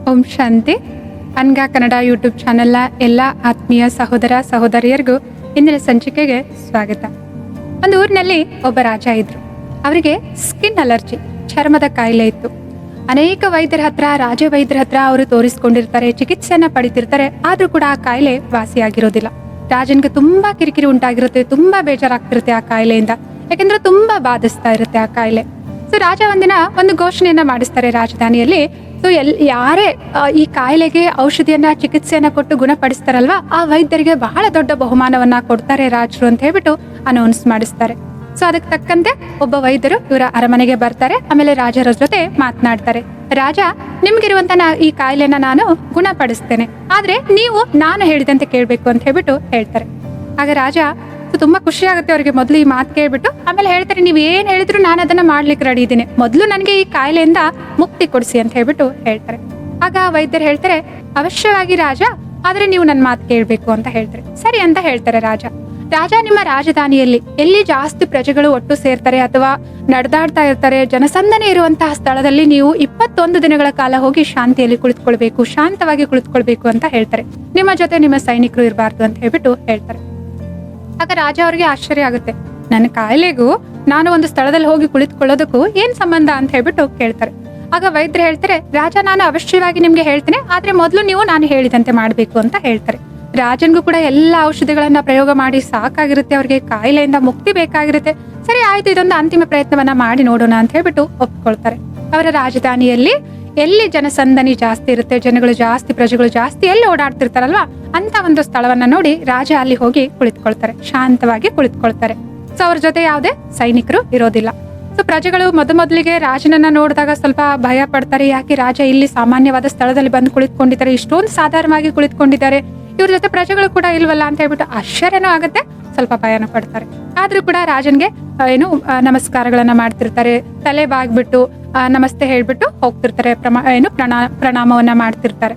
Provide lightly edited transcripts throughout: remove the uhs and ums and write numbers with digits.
ಓಂ ಶಾಂತಿ. ಅನ್ಗಾ Kannada YouTube ಚಾನೆಲ್ನ ಎಲ್ಲ ಆತ್ಮೀಯ ಸಹೋದರ ಸಹೋದರಿಯರಿಗೂ ಇಂದಿನ ಸಂಚಿಕೆಗೆ ಸ್ವಾಗತ. ಒಂದು ಊರಿನಲ್ಲಿ ಒಬ್ಬ ರಾಜ ಇದ್ರು. ಅವರಿಗೆ ಸ್ಕಿನ್ ಅಲರ್ಜಿ, ಚರ್ಮದ ಕಾಯಿಲೆ ಇತ್ತು. ಅನೇಕ ವೈದ್ಯರ ಹತ್ರ, ರಾಜವೈದ್ಯರ ಹತ್ರ ಅವರು ತೋರಿಸ್ಕೊಂಡಿರ್ತಾರೆ, ಚಿಕಿತ್ಸೆಯನ್ನ ಪಡಿತಿರ್ತಾರೆ. ಆದ್ರೂ ಕೂಡ ಆ ಕಾಯಿಲೆ ವಾಸಿಯಾಗಿರೋದಿಲ್ಲ. ರಾಜನ್ಗೆ ತುಂಬಾ ಕಿರಿಕಿರಿ ಉಂಟಾಗಿರುತ್ತೆ, ತುಂಬಾ ಬೇಜಾರಾಗ್ತಿರುತ್ತೆ ಆ ಕಾಯಿಲೆಯಿಂದ. ಯಾಕೆಂದ್ರೆ ತುಂಬಾ ಬಾಧಿಸ್ತಾ ಇರುತ್ತೆ ಆ ಕಾಯಿಲೆ. ಸೊ ರಾಜ ಒಂದಿನ ಒಂದು ಘೋಷಣೆಯನ್ನ ಮಾಡಿಸ್ತಾರೆ ರಾಜಧಾನಿಯಲ್ಲಿ. ಸೊ ಯಾರೇ ಈ ಕಾಯಿಲೆಗೆ ಔಷಧಿಯನ್ನ, ಚಿಕಿತ್ಸೆಯನ್ನ ಕೊಟ್ಟು ಗುಣಪಡಿಸ್ತಾರಲ್ವಾ, ಆ ವೈದ್ಯರಿಗೆ ಬಹಳ ದೊಡ್ಡ ಬಹುಮಾನವನ್ನ ಕೊಡ್ತಾರೆ ರಾಜರು ಅಂತ ಹೇಳ್ಬಿಟ್ಟು ಅನೌನ್ಸ್ ಮಾಡಿಸ್ತಾರೆ. ಸೊ ಅದಕ್ಕೆ ತಕ್ಕಂತೆ ಒಬ್ಬ ವೈದ್ಯರು ಇವರ ಅರಮನೆಗೆ ಬರ್ತಾರೆ. ಆಮೇಲೆ ರಾಜರ ಜೊತೆ ಮಾತನಾಡ್ತಾರೆ. ರಾಜ, ನಿಮ್ಗಿರುವಂತ ಈ ಕಾಯಿಲೆನ ನಾನು ಗುಣಪಡಿಸ್ತೇನೆ, ಆದ್ರೆ ನೀವು ನಾನು ಹೇಳಿದಂತೆ ಕೇಳ್ಬೇಕು ಅಂತ ಹೇಳ್ಬಿಟ್ಟು ಹೇಳ್ತಾರೆ. ಆಗ ರಾಜ ತುಂಬಾ ಖುಷಿ ಆಗುತ್ತೆ ಅವ್ರಿಗೆ. ಮೊದಲು ಈ ಮಾತು ಕೇಳ್ಬಿಟ್ಟು ಆಮೇಲೆ ಹೇಳ್ತಾರೆ, ನೀವ್ ಏನ್ ಹೇಳಿದ್ರು ನಾನು ಅದನ್ನ ಮಾಡ್ಲಿಕ್ಕೆ ರೆಡಿ ಇದ್ದೀನಿ, ಮೊದಲು ನನಗೆ ಈ ಕಾಯಿಲೆಯಿಂದ ಮುಕ್ತಿ ಕೊಡಿಸಿ ಅಂತ ಹೇಳ್ಬಿಟ್ಟು ಹೇಳ್ತಾರೆ. ಆಗ ವೈದ್ಯರು ಹೇಳ್ತಾರೆ, ಅವಶ್ಯವಾಗಿ ರಾಜ, ಆದ್ರೆ ನೀವು ನನ್ನ ಮಾತು ಕೇಳ್ಬೇಕು ಅಂತ ಹೇಳ್ತಾರೆ. ಸರಿ ಅಂತ ಹೇಳ್ತಾರೆ ರಾಜ. ರಾಜ, ನಿಮ್ಮ ರಾಜಧಾನಿಯಲ್ಲಿ ಎಲ್ಲಿ ಜಾಸ್ತಿ ಪ್ರಜೆಗಳು ಒಟ್ಟು ಸೇರ್ತಾರೆ ಅಥವಾ ನಡೆದಾಡ್ತಾ ಇರ್ತಾರೆ, ಜನಸಂದಣಿ ಇರುವಂತಹ ಸ್ಥಳದಲ್ಲಿ ನೀವು 21 ದಿನಗಳ ಕಾಲ ಹೋಗಿ ಶಾಂತಿಯಲ್ಲಿ ಕುಳಿತುಕೊಳ್ಬೇಕು, ಶಾಂತವಾಗಿ ಕುಳಿತುಕೊಳ್ಬೇಕು ಅಂತ ಹೇಳ್ತಾರೆ. ನಿಮ್ಮ ಜೊತೆ ನಿಮ್ಮ ಸೈನಿಕರು ಇರಬಾರ್ದು ಅಂತ ಹೇಳ್ಬಿಟ್ಟು ಹೇಳ್ತಾರೆ. ಆಗ ರಾಜ ಅವ್ರಿಗೆ ಆಶ್ಚರ್ಯ ಆಗುತ್ತೆ. ನನ್ನ ಕಾಯಿಲೆಗೂ ನಾನು ಒಂದು ಸ್ಥಳದಲ್ಲಿ ಹೋಗಿ ಕುಳಿತುಕೊಳ್ಳೋದಕ್ಕೂ ಏನ್ ಸಂಬಂಧ ಅಂತ ಹೇಳ್ಬಿಟ್ಟು ಕೇಳ್ತಾರೆ. ಆಗ ವೈದ್ಯರು ಹೇಳ್ತಾರೆ, ರಾಜ, ನಾನು ಅವಶ್ಯವಾಗಿ ನಿಮ್ಗೆ ಹೇಳ್ತೇನೆ, ಆದ್ರೆ ಮೊದಲು ನೀವು ನಾನು ಹೇಳಿದಂತೆ ಮಾಡ್ಬೇಕು ಅಂತ ಹೇಳ್ತಾರೆ. ರಾಜನ್ಗೂ ಕೂಡ ಎಲ್ಲ ಔಷಧಿಗಳನ್ನ ಪ್ರಯೋಗ ಮಾಡಿ ಸಾಕಾಗಿರುತ್ತೆ, ಅವ್ರಿಗೆ ಕಾಯಿಲೆಯಿಂದ ಮುಕ್ತಿ ಬೇಕಾಗಿರುತ್ತೆ. ಸರಿ ಆಯ್ತು, ಇದೊಂದು ಅಂತಿಮ ಪ್ರಯತ್ನವನ್ನ ಮಾಡಿ ನೋಡೋಣ ಅಂತ ಹೇಳ್ಬಿಟ್ಟು ಒಪ್ಕೊಳ್ತಾರೆ. ಅವರ ರಾಜಧಾನಿಯಲ್ಲಿ ಎಲ್ಲಿ ಜನಸಂದಣಿ ಜಾಸ್ತಿ ಇರುತ್ತೆ, ಜನಗಳು ಜಾಸ್ತಿ, ಪ್ರಜೆಗಳು ಜಾಸ್ತಿ, ಎಲ್ಲಿ ಓಡಾಡ್ತಿರ್ತಾರಲ್ವಾ ಅಂತ ಒಂದು ಸ್ಥಳವನ್ನ ನೋಡಿ ರಾಜ ಅಲ್ಲಿ ಹೋಗಿ ಕುಳಿತುಕೊಳ್ತಾರೆ, ಶಾಂತವಾಗಿ ಕುಳಿತುಕೊಳ್ತಾರೆ. ಸೊ ಅವ್ರ ಜೊತೆ ಯಾವುದೇ ಸೈನಿಕರು ಇರೋದಿಲ್ಲ. ಸೊ ಪ್ರಜೆಗಳು ಮೊದಲಿಗೆ ರಾಜನನ್ನ ನೋಡಿದಾಗ ಸ್ವಲ್ಪ ಭಯ ಪಡ್ತಾರೆ. ಯಾಕೆ ರಾಜ ಇಲ್ಲಿ ಸಾಮಾನ್ಯವಾದ ಸ್ಥಳದಲ್ಲಿ ಬಂದು ಕುಳಿತುಕೊಂಡಿದ್ದಾರೆ, ಇಷ್ಟೊಂದು ಸಾಧಾರಣವಾಗಿ ಕುಳಿತುಕೊಂಡಿದ್ದಾರೆ, ಇವ್ರ ಜೊತೆ ಪ್ರಜೆಗಳು ಕೂಡ ಇಲ್ವಲ್ಲ ಅಂತ ಹೇಳ್ಬಿಟ್ಟು ಆಶ್ಚರ್ಯನೂ ಆಗುತ್ತೆ, ಸ್ವಲ್ಪ ಭಯನೂ ಪಡ್ತಾರೆ. ಆದ್ರೂ ಕೂಡ ರಾಜನ್ಗೆ ನಮಸ್ಕಾರಗಳನ್ನ ಮಾಡ್ತಿರ್ತಾರೆ, ತಲೆ ಬಾಗ್ಬಿಟ್ಟು ನಮಸ್ತೆ ಹೇಳ್ಬಿಟ್ಟು ಹೋಗ್ತಿರ್ತಾರೆ, ಪ್ರಣಾಮವನ್ನ ಮಾಡ್ತಿರ್ತಾರೆ.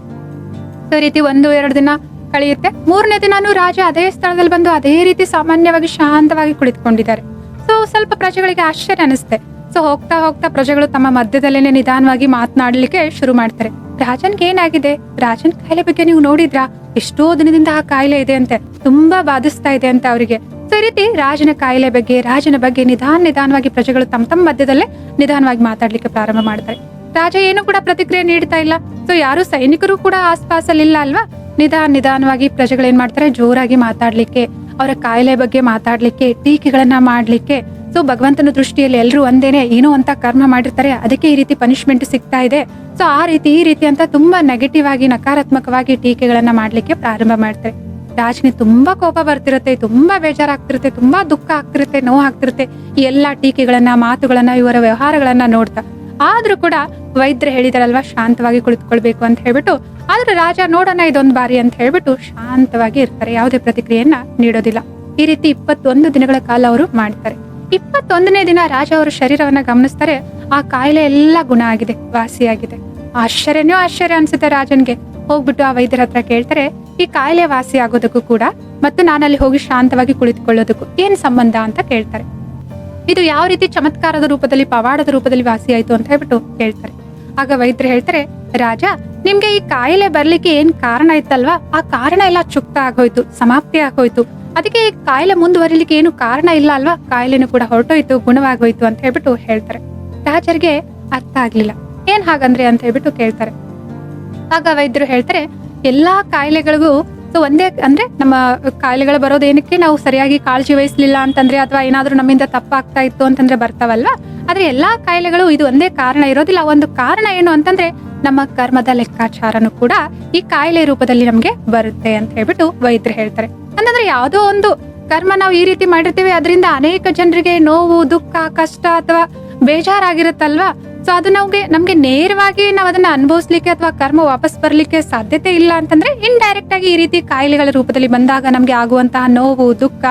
ಸೊ ಈ ರೀತಿ 1-2 ದಿನ ಕಳೆಯುತ್ತೆ. 3ನೇ ದಿನಾನು ರಾಜ ಅದೇ ಸ್ಥಳದಲ್ಲಿ ಬಂದು ಅದೇ ರೀತಿ ಸಾಮಾನ್ಯವಾಗಿ ಶಾಂತವಾಗಿ ಕುಳಿತುಕೊಂಡಿದ್ದಾರೆ. ಸೊ ಸ್ವಲ್ಪ ಪ್ರಜೆಗಳಿಗೆ ಆಶ್ಚರ್ಯ ಅನಿಸುತ್ತೆ. ಸೊ ಹೋಗ್ತಾ ಹೋಗ್ತಾ ಪ್ರಜೆಗಳು ತಮ್ಮ ಮಧ್ಯದಲ್ಲೇನೆ ನಿಧಾನವಾಗಿ ಮಾತನಾಡ್ಲಿಕ್ಕೆ ಶುರು ಮಾಡ್ತಾರೆ. ರಾಜನ್ಗೆ ಏನಾಗಿದೆ, ರಾಜನ್ ಕಾಯಿಲೆ ಬಗ್ಗೆ ನೀವು ನೋಡಿದ್ರಾ, ಎಷ್ಟೋ ದಿನದಿಂದ ಆ ಕಾಯಿಲೆ ಇದೆ ಅಂತೆ, ತುಂಬಾ ಬಾಧಿಸ್ತಾ ಇದೆ ಅಂತ ಅವರಿಗೆ. ಸೊ ಈ ರೀತಿ ರಾಜನ ಬಗ್ಗೆ ನಿಧಾನವಾಗಿ ಪ್ರಜೆಗಳು ತಮ್ಮ ಮಧ್ಯದಲ್ಲೇ ನಿಧಾನವಾಗಿ ಮಾತಾಡ್ಲಿಕ್ಕೆ ಪ್ರಾರಂಭ ಮಾಡ್ತಾರೆ. ರಾಜ ಏನು ಕೂಡ ಪ್ರತಿಕ್ರಿಯೆ ನೀಡ್ತಾ ಇಲ್ಲ. ಸೊ ಯಾರು ಸೈನಿಕರು ಕೂಡ ಆಸ್ಪಾಸಲ್ಲಿ ಇಲ್ಲ ಅಲ್ವಾ. ನಿಧಾನವಾಗಿ ಪ್ರಜೆಗಳು ಏನ್ ಮಾಡ್ತಾರೆ, ಜೋರಾಗಿ ಮಾತಾಡ್ಲಿಕ್ಕೆ, ಅವರ ಕಾಯಿಲೆ ಬಗ್ಗೆ ಮಾತಾಡ್ಲಿಕ್ಕೆ, ಟೀಕೆಗಳನ್ನ ಮಾಡ್ಲಿಕ್ಕೆ. ಸೊ ಭಗವಂತನ ದೃಷ್ಟಿಯಲ್ಲಿ ಎಲ್ರು ಒಂದೇನೆ, ಏನೋ ಅಂತ ಕರ್ಮ ಮಾಡಿರ್ತಾರೆ, ಅದಕ್ಕೆ ಈ ರೀತಿ ಪನಿಷ್ಮೆಂಟ್ ಸಿಗ್ತಾ ಇದೆ. ಸೊ ಈ ರೀತಿ ಅಂತ ತುಂಬಾ ನೆಗೆಟಿವ್ ಆಗಿ, ನಕಾರಾತ್ಮಕವಾಗಿ ಟೀಕೆಗಳನ್ನ ಮಾಡ್ಲಿಕ್ಕೆ ಪ್ರಾರಂಭ ಮಾಡ್ತಾರೆ. ರಾಜನಿಗೆ ತುಂಬಾ ಕೋಪ ಬರ್ತಿರುತ್ತೆ, ತುಂಬಾ ಬೇಜಾರಾಗ್ತಿರುತ್ತೆ, ತುಂಬಾ ದುಃಖ ಆಗ್ತಿರುತ್ತೆ, ನೋವು ಆಗ್ತಿರುತ್ತೆ, ಈ ಎಲ್ಲಾ ಟೀಕೆಗಳನ್ನ, ಮಾತುಗಳನ್ನ, ಇವರ ವ್ಯವಹಾರಗಳನ್ನ ನೋಡ್ತಾ. ಆದ್ರೂ ಕೂಡ ವೈದ್ಯರು ಹೇಳಿದಾರಲ್ವಾ, ಶಾಂತವಾಗಿ ಕುಳಿತುಕೊಳ್ಬೇಕು ಅಂತ ಹೇಳ್ಬಿಟ್ಟು. ಆದ್ರೆ ರಾಜ ನೋಡೋಣ ಇದೊಂದು ಬಾರಿ ಅಂತ ಹೇಳ್ಬಿಟ್ಟು ಶಾಂತವಾಗಿ ಇರ್ತಾರೆ, ಯಾವುದೇ ಪ್ರತಿಕ್ರಿಯೆಯನ್ನ ನೀಡೋದಿಲ್ಲ. ಈ ರೀತಿ 21 ದಿನಗಳ ಕಾಲ ಅವರು ಮಾಡ್ತಾರೆ. 21ನೇ ದಿನ ರಾಜ ಅವರ ಶರೀರವನ್ನ ಗಮನಿಸ್ತಾರೆ. ಆ ಕಾಯಿಲೆ ಎಲ್ಲ ಗುಣ ಆಗಿದೆ, ವಾಸಿಯಾಗಿದೆ. ಆಶ್ಚರ್ಯ ಅನ್ಸುತ್ತೆ ರಾಜನ್ಗೆ. ಹೋಗ್ಬಿಟ್ಟು ಆ ವೈದ್ಯರ ಹತ್ರ ಕೇಳ್ತಾರೆ, ಈ ಕಾಯಿಲೆ ವಾಸಿ ಆಗೋದಕ್ಕೂ ಕೂಡ ಮತ್ತು ನಾನಲ್ಲಿ ಹೋಗಿ ಶಾಂತವಾಗಿ ಕುಳಿತುಕೊಳ್ಳೋದಕ್ಕೂ ಏನ್ ಸಂಬಂಧ ಅಂತ ಕೇಳ್ತಾರೆ. ಇದು ಯಾವ ರೀತಿ ಚಮತ್ಕಾರದ ರೂಪದಲ್ಲಿ, ಪವಾಡದ ರೂಪದಲ್ಲಿ ವಾಸಿ ಆಯ್ತು ಅಂತ ಹೇಳ್ಬಿಟ್ಟು ಕೇಳ್ತಾರೆ. ಆಗ ವೈದ್ಯರು ಹೇಳ್ತಾರೆ, ರಾಜ, ನಿಮ್ಗೆ ಈ ಕಾಯಿಲೆ ಬರ್ಲಿಕ್ಕೆ ಏನ್ ಕಾರಣ ಇತ್ತಲ್ವಾ, ಆ ಕಾರಣ ಎಲ್ಲ ಚುಕ್ತ ಆಗೋಯ್ತು, ಸಮಾಪ್ತಿ ಆಗೋಯ್ತು. ಅದಕ್ಕೆ ಈ ಕಾಯಿಲೆ ಮುಂದುವರಿಲಿಕ್ಕೆ ಏನು ಕಾರಣ ಇಲ್ಲ ಅಲ್ವಾ, ಕಾಯಿಲೆನೂ ಕೂಡ ಹೊರಟೋಯ್ತು, ಗುಣವಾಗೋಯ್ತು ಅಂತ ಹೇಳ್ಬಿಟ್ಟು ಹೇಳ್ತಾರೆ. ರಾಜರಿಗೆ ಅರ್ಥ ಆಗ್ಲಿಲ್ಲ, ಏನ್ ಹಾಗಂದ್ರೆ ಅಂತ ಹೇಳ್ಬಿಟ್ಟು ಕೇಳ್ತಾರೆ. ಆಗ ವೈದ್ಯರು ಹೇಳ್ತಾರೆ, ಎಲ್ಲಾ ಕಾಯಿಲೆಗಳಿಗೂ ಒಂದೇ ಅಂದ್ರೆ, ನಮ್ಮ ಕಾಯಿಲೆಗಳು ಬರೋದೇನಕ್ಕೆ, ನಾವು ಸರಿಯಾಗಿ ಕಾಳಜಿ ವಹಿಸ್ಲಿಲ್ಲ ಅಂತಂದ್ರೆ, ಅಥವಾ ಏನಾದ್ರೂ ನಮ್ಮಿಂದ ತಪ್ಪಾಗ್ತಾ ಇತ್ತು ಅಂತಂದ್ರೆ ಬರ್ತಾವಲ್ವಾ. ಆದ್ರೆ ಎಲ್ಲಾ ಕಾಯಿಲೆಗಳು ಇದು ಒಂದೇ ಕಾರಣ ಇರೋದಿಲ್ಲ. ಒಂದು ಕಾರಣ ಏನು ಅಂತಂದ್ರೆ, ನಮ್ಮ ಕರ್ಮದ ಲೆಕ್ಕಾಚಾರನು ಕೂಡ ಈ ಕಾಯಿಲೆ ರೂಪದಲ್ಲಿ ನಮ್ಗೆ ಬರುತ್ತೆ ಅಂತ ಹೇಳ್ಬಿಟ್ಟು ವೈದ್ಯರು ಹೇಳ್ತಾರೆ. ಅಂತಂದ್ರೆ ಯಾವುದೋ ಒಂದು ಕರ್ಮ ನಾವು ಈ ರೀತಿ ಮಾಡಿರ್ತೀವಿ, ಅದರಿಂದ ಅನೇಕ ಜನರಿಗೆ ನೋವು, ದುಃಖ, ಕಷ್ಟ ಅಥವಾ ಬೇಜಾರಾಗಿರುತ್ತಲ್ವಾ. ಸೊ ಅದು ನಮ್ಗೆ ನೇರವಾಗಿ ನಾವು ಅದನ್ನ ಅನುಭವಿಸ್ಲಿಕ್ಕೆ ಅಥವಾ ಕರ್ಮ ವಾಪಸ್ ಬರ್ಲಿಕ್ಕೆ ಸಾಧ್ಯತೆ ಇಲ್ಲ ಅಂತಂದ್ರೆ, ಇಂಡೈರೆಕ್ಟ್ ಆಗಿ ಈ ರೀತಿ ಕಾಯಿಲೆಗಳ ರೂಪದಲ್ಲಿ ಬಂದಾಗ ನಮ್ಗೆ ಆಗುವಂತಹ ನೋವು, ದುಃಖ,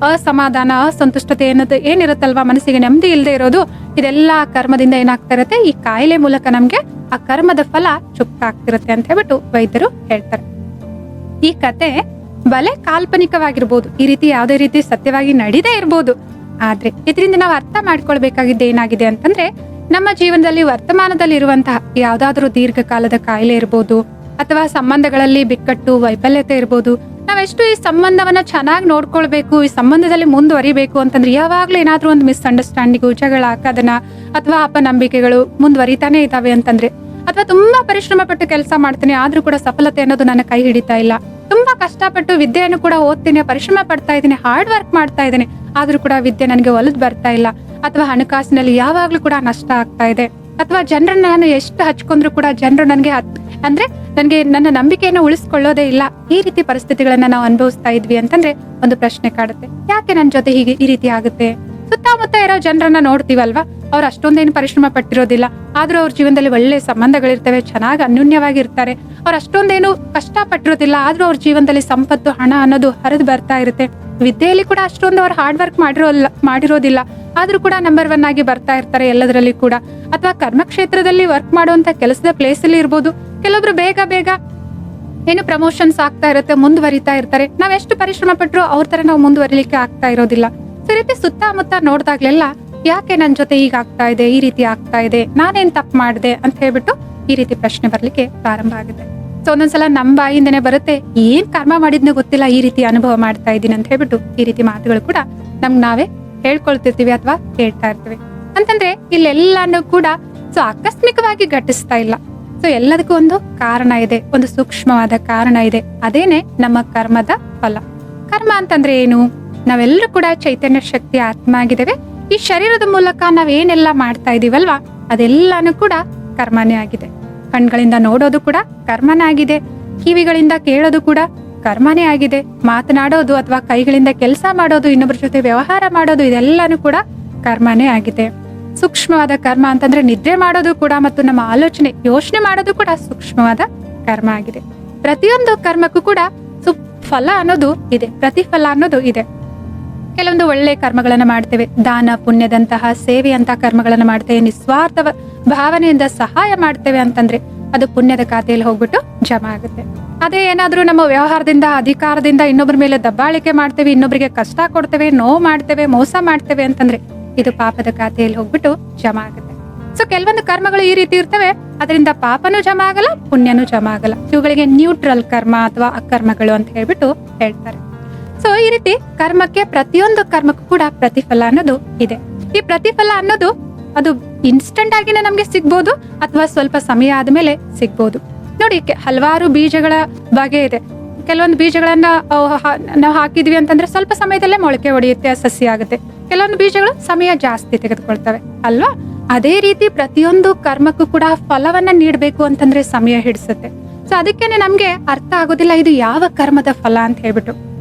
ಅಸಮಾಧಾನ, ಅಸಂತುಷ್ಟತೆ ಅನ್ನೋದು ಏನಿರುತ್ತಲ್ವಾ, ಮನಸ್ಸಿಗೆ ನೆಮ್ಮದಿ ಇಲ್ಲದೆ ಇರೋದು, ಇದೆಲ್ಲಾ ಕರ್ಮದಿಂದ ಏನಾಗ್ತಾ ಇರುತ್ತೆ, ಈ ಕಾಯಿಲೆ ಮೂಲಕ ನಮ್ಗೆ ಆ ಕರ್ಮದ ಫಲ ಚುಕ್ತ ಆಗ್ತಿರುತ್ತೆ ಅಂತ ಹೇಳ್ಬಿಟ್ಟು ವೈದ್ಯರು ಹೇಳ್ತಾರೆ. ಈ ಕತೆ ಬಲೆ ಕಾಲ್ಪನಿಕವಾಗಿರ್ಬೋದು, ಈ ರೀತಿ ಯಾವುದೇ ರೀತಿ ಸತ್ಯವಾಗಿ ನಡೀದೇ ಇರ್ಬೋದು. ಆದ್ರೆ ಇದರಿಂದ ನಾವು ಅರ್ಥ ಮಾಡ್ಕೊಳ್ಬೇಕಾಗಿದ್ದು ಏನಾಗಿದೆ ಅಂತಂದ್ರೆ, ನಮ್ಮ ಜೀವನದಲ್ಲಿ ವರ್ತಮಾನದಲ್ಲಿ ಇರುವಂತಹ ಯಾವ್ದಾದ್ರೂ ದೀರ್ಘಕಾಲದ ಕಾಯಿಲೆ ಇರ್ಬೋದು, ಅಥವಾ ಸಂಬಂಧಗಳಲ್ಲಿ ಬಿಕ್ಕಟ್ಟು ವೈಫಲ್ಯತೆ ಇರ್ಬೋದು. ನಾವೆಷ್ಟು ಈ ಸಂಬಂಧವನ್ನ ಚೆನ್ನಾಗಿ ನೋಡ್ಕೊಳ್ಬೇಕು, ಈ ಸಂಬಂಧದಲ್ಲಿ ಮುಂದುವರಿಬೇಕು ಅಂತಂದ್ರೆ ಯಾವಾಗ್ಲೂ ಏನಾದ್ರೂ ಒಂದು ಮಿಸ್ಅಂಡರ್ಸ್ಟ್ಯಾಂಡಿಂಗು, ಜಗಳ, ಕದನ ಅಥವಾ ಅಪನಂಬಿಕೆಗಳು ಮುಂದುವರಿತಾನೆ ಇದಾವೆ ಅಂತಂದ್ರೆ, ಅಥವಾ ತುಂಬಾ ಪರಿಶ್ರಮ ಪಟ್ಟು ಕೆಲಸ ಮಾಡ್ತೀನಿ ಆದ್ರೂ ಕೂಡ ಸಫಲತೆ ಅನ್ನೋದು ನನ್ನ ಕೈ ಹಿಡಿತಾ ಇಲ್ಲ, ತುಂಬಾ ಕಷ್ಟಪಟ್ಟು ವಿದ್ಯೆಯನ್ನು ಕೂಡ ಓದ್ತೀನಿ, ಪರಿಶ್ರಮ ಪಡ್ತಾ ಇದ್ದೀನಿ, ಹಾರ್ಡ್ ವರ್ಕ್ ಮಾಡ್ತಾ ಇದ್ದೀನಿ, ಆದ್ರೂ ಕೂಡ ವಿದ್ಯೆ ನನಗೆ ಒಲದ್ ಬರ್ತಾ ಇಲ್ಲ, ಅಥವಾ ಹಣಕಾಸಿನಲ್ಲಿ ಯಾವಾಗ್ಲೂ ಕೂಡ ನಷ್ಟ ಆಗ್ತಾ ಇದೆ, ಅಥವಾ ಜನರನ್ನ ನಾನು ಎಷ್ಟು ಹಚ್ಕೊಂಡ್ರು ಕೂಡ ಜನರು ನನಗೆ ನನಗೆ ನನ್ನ ನಂಬಿಕೆಯನ್ನು ಉಳಿಸ್ಕೊಳ್ಳೋದೇ ಇಲ್ಲ. ಈ ರೀತಿ ಪರಿಸ್ಥಿತಿಗಳನ್ನ ನಾವು ಅನುಭವಿಸ್ತಾ ಇದ್ವಿ ಅಂತಂದ್ರೆ ಒಂದು ಪ್ರಶ್ನೆ ಕಾಡುತ್ತೆ, ಯಾಕೆ ನನ್ನ ಜೊತೆ ಹೀಗೆ ಈ ರೀತಿ ಆಗುತ್ತೆ? ಸುತ್ತಮುತ್ತ ಇರೋ ಜನರನ್ನ ನೋಡ್ತೀವಲ್ವಾ, ಅವ್ರು ಅಷ್ಟೊಂದೇನು ಪರಿಶ್ರಮ ಪಟ್ಟಿರೋದಿಲ್ಲ, ಆದ್ರೂ ಅವ್ರ ಜೀವನದಲ್ಲಿ ಒಳ್ಳೆ ಸಂಬಂಧಗಳಿರ್ತವೆ, ಚೆನ್ನಾಗಿ ಅನ್ಯೋನ್ಯವಾಗಿರ್ತಾರೆ. ಅವ್ರು ಅಷ್ಟೊಂದೇನು ಕಷ್ಟ ಪಟ್ಟಿರೋದಿಲ್ಲ, ಆದ್ರೂ ಅವ್ರ ಜೀವನದಲ್ಲಿ ಸಂಪತ್ತು, ಹಣ ಅನ್ನೋದು ಹರಿದು ಬರ್ತಾ ಇರುತ್ತೆ. ವಿದ್ಯೆಯಲ್ಲಿ ಕೂಡ ಅಷ್ಟೊಂದು ಅವ್ರು ಹಾರ್ಡ್ ವರ್ಕ್ ಮಾಡಿರೋದಿಲ್ಲ, ಆದ್ರೂ ಕೂಡ ನಂಬರ್ 1 ಆಗಿ ಬರ್ತಾ ಇರ್ತಾರೆ ಎಲ್ಲದರಲ್ಲಿ ಕೂಡ. ಅಥವಾ ಕರ್ಮಕ್ಷೇತ್ರದಲ್ಲಿ ವರ್ಕ್ ಮಾಡುವಂತ ಕೆಲಸದ ಪ್ಲೇಸ್ ಅಲ್ಲಿ ಇರ್ಬೋದು, ಕೆಲವೊಬ್ರು ಬೇಗ ಏನು ಪ್ರಮೋಷನ್ಸ್ ಆಗ್ತಾ ಇರುತ್ತೆ, ಮುಂದುವರಿತಾ ಇರ್ತಾರೆ. ನಾವೆಷ್ಟು ಪರಿಶ್ರಮ ಪಟ್ಟರು ಅವ್ರ ತರ ನಾವು ಮುಂದುವರಿಲಿಕ್ಕೆ ಆಗ್ತಾ ಇರೋದಿಲ್ಲ. ಈ ರೀತಿ ಸುತ್ತಮುತ್ತ ನೋಡಿದಾಗ್ಲೆಲ್ಲ ಯಾಕೆ ನನ್ನ ಜೊತೆ ಈಗ ಆಗ್ತಾ ಇದೆ, ಈ ರೀತಿ ಆಗ್ತಾ ಇದೆ, ನಾನೇನ್ ತಪ್ಪು ಮಾಡಿದೆ ಅಂತ ಹೇಳ್ಬಿಟ್ಟು ಈ ರೀತಿ ಪ್ರಶ್ನೆ ಬರ್ಲಿಕ್ಕೆ ಪ್ರಾರಂಭ ಆಗುತ್ತೆ. ಸೊ ಒಂದೊಂದ್ಸಲ ನಮ್ಮ ಬಾಯಿಂದನೇ ಬರುತ್ತೆ, ಏನ್ ಕರ್ಮ ಮಾಡಿದ್ನೋ ಗೊತ್ತಿಲ್ಲ, ಈ ರೀತಿ ಅನುಭವ ಮಾಡ್ತಾ ಇದ್ದೀನಿ ಅಂತ ಹೇಳ್ಬಿಟ್ಟು ಈ ರೀತಿ ಮಾತುಗಳು ಕೂಡ ನಮ್ಗೆ ನಾವೇ ಹೇಳ್ಕೊಳ್ತಿರ್ತೀವಿ ಅಥವಾ ಹೇಳ್ತಾ ಇರ್ತೀವಿ. ಅಂತಂದ್ರೆ ಇಲ್ಲೆಲ್ಲಾನು ಕೂಡ ಸೊ ಆಕಸ್ಮಿಕವಾಗಿ ಘಟಿಸ್ತಾ ಇಲ್ಲ. ಸೊ ಎಲ್ಲದಕ್ಕೂ ಒಂದು ಕಾರಣ ಇದೆ, ಒಂದು ಸೂಕ್ಷ್ಮವಾದ ಕಾರಣ ಇದೆ. ಅದೇನೆ ನಮ್ಮ ಕರ್ಮದ ಫಲ. ಕರ್ಮ ಅಂತಂದ್ರೆ ಏನು? ನಾವೆಲ್ಲರೂ ಕೂಡ ಚೈತನ್ಯ ಶಕ್ತಿ ಆತ್ಮ ಆಗಿದ್ದೇವೆ. ಈ ಶರೀರದ ಮೂಲಕ ನಾವೇನೆಲ್ಲ ಮಾಡ್ತಾ ಇದೀವಲ್ವಾ, ಅದೆಲ್ಲಾನು ಕೂಡ ಕರ್ಮನೇ ಆಗಿದೆ. ಕಣ್ಗಳಿಂದ ನೋಡೋದು ಕೂಡ ಕರ್ಮನೇ ಆಗಿದೆ, ಕಿವಿಗಳಿಂದ ಕೇಳೋದು ಕೂಡ ಕರ್ಮನೇ ಆಗಿದೆ, ಮಾತನಾಡೋದು ಅಥವಾ ಕೈಗಳಿಂದ ಕೆಲಸ ಮಾಡೋದು, ಇನ್ನೊಬ್ಬರ ಜೊತೆ ವ್ಯವಹಾರ ಮಾಡೋದು, ಇದೆಲ್ಲಾನು ಕೂಡ ಕರ್ಮನೇ ಆಗಿದೆ. ಸೂಕ್ಷ್ಮವಾದ ಕರ್ಮ ಅಂತಂದ್ರೆ ನಿದ್ರೆ ಮಾಡೋದು ಕೂಡ ಮತ್ತು ನಮ್ಮ ಯೋಚನೆ ಮಾಡೋದು ಕೂಡ ಸೂಕ್ಷ್ಮವಾದ ಕರ್ಮ ಆಗಿದೆ. ಪ್ರತಿಯೊಂದು ಕರ್ಮಕ್ಕೂ ಕೂಡ ಫಲ ಅನ್ನೋದು ಇದೆ, ಪ್ರತಿಫಲ ಅನ್ನೋದು ಇದೆ. ಕೆಲವೊಂದು ಒಳ್ಳೆ ಕರ್ಮಗಳನ್ನ ಮಾಡ್ತೇವೆ, ದಾನ ಪುಣ್ಯದಂತಹ ಸೇವೆಯಂತಹ ಕರ್ಮಗಳನ್ನ ಮಾಡ್ತೇವೆ, ನಿಸ್ವಾರ್ಥ ಭಾವನೆಯಿಂದ ಸಹಾಯ ಮಾಡ್ತೇವೆ ಅಂತಂದ್ರೆ ಅದು ಪುಣ್ಯದ ಖಾತೆಯಲ್ಲಿ ಹೋಗ್ಬಿಟ್ಟು ಜಮಾ ಆಗುತ್ತೆ. ಅದೇ ಏನಾದ್ರೂ ನಮ್ಮ ವ್ಯವಹಾರದಿಂದ, ಅಧಿಕಾರದಿಂದ ಇನ್ನೊಬ್ಬರ ಮೇಲೆ ದಬ್ಬಾಳಿಕೆ ಮಾಡ್ತೇವೆ, ಇನ್ನೊಬ್ಬರಿಗೆ ಕಷ್ಟ ಕೊಡ್ತೇವೆ, ನೋವು ಮಾಡ್ತೇವೆ, ಮೋಸ ಮಾಡ್ತೇವೆ ಅಂತಂದ್ರೆ ಇದು ಪಾಪದ ಖಾತೆಯಲ್ಲಿ ಹೋಗ್ಬಿಟ್ಟು ಜಮಾ ಆಗುತ್ತೆ. ಸೊ ಕೆಲವೊಂದು ಕರ್ಮಗಳು ಈ ರೀತಿ ಇರ್ತವೆ, ಅದರಿಂದ ಪಾಪನೂ ಜಮಾ ಆಗಲ್ಲ, ಪುಣ್ಯನೂ ಜಮಾ ಆಗಲ್ಲ. ಇವುಗಳಿಗೆ ನ್ಯೂಟ್ರಲ್ ಕರ್ಮ ಅಥವಾ ಅಕರ್ಮಗಳು ಅಂತ ಹೇಳ್ಬಿಟ್ಟು ಹೇಳ್ತಾರೆ. ಸೊ ಈ ರೀತಿ ಕರ್ಮಕ್ಕೆ, ಪ್ರತಿಯೊಂದು ಕರ್ಮಕ್ಕೂ ಕೂಡ ಪ್ರತಿಫಲ ಅನ್ನೋದು ಇದೆ. ಈ ಪ್ರತಿಫಲ ಅನ್ನೋದು ಅದು ಇನ್ಸ್ಟೆಂಟ್ ಆಗಿನೇ ನಮ್ಗೆ ಸಿಗ್ಬೋದು ಅಥವಾ ಸ್ವಲ್ಪ ಸಮಯ ಆದ್ಮೇಲೆ ಸಿಗ್ಬೋದು. ನೋಡಿ, ಹಲವಾರು ಬೀಜಗಳ ಬಗೆ ಇದೆ. ಕೆಲವೊಂದು ಬೀಜಗಳನ್ನ ನಾವು ಹಾಕಿದ್ವಿ ಅಂತಂದ್ರೆ ಸ್ವಲ್ಪ ಸಮಯದಲ್ಲೇ ಮೊಳಕೆ ಹೊಡೆಯುತ್ತೆ, ಸಸ್ಯ ಆಗುತ್ತೆ. ಕೆಲವೊಂದು ಬೀಜಗಳು ಸಮಯ ಜಾಸ್ತಿ ತೆಗೆದುಕೊಳ್ತವೆ ಅಲ್ವಾ? ಅದೇ ರೀತಿ ಪ್ರತಿಯೊಂದು ಕರ್ಮಕ್ಕೂ ಕೂಡ ಫಲವನ್ನ ನೀಡಬೇಕು ಅಂತಂದ್ರೆ ಸಮಯ ಹಿಡಿಸುತ್ತೆ. ಸೊ ಅದಕ್ಕೇನೆ ನಮ್ಗೆ ಅರ್ಥ ಆಗೋದಿಲ್ಲ ಇದು ಯಾವ ಕರ್ಮದ ಫಲ ಅಂತ ಹೇಳ್ಬಿಟ್ಟು.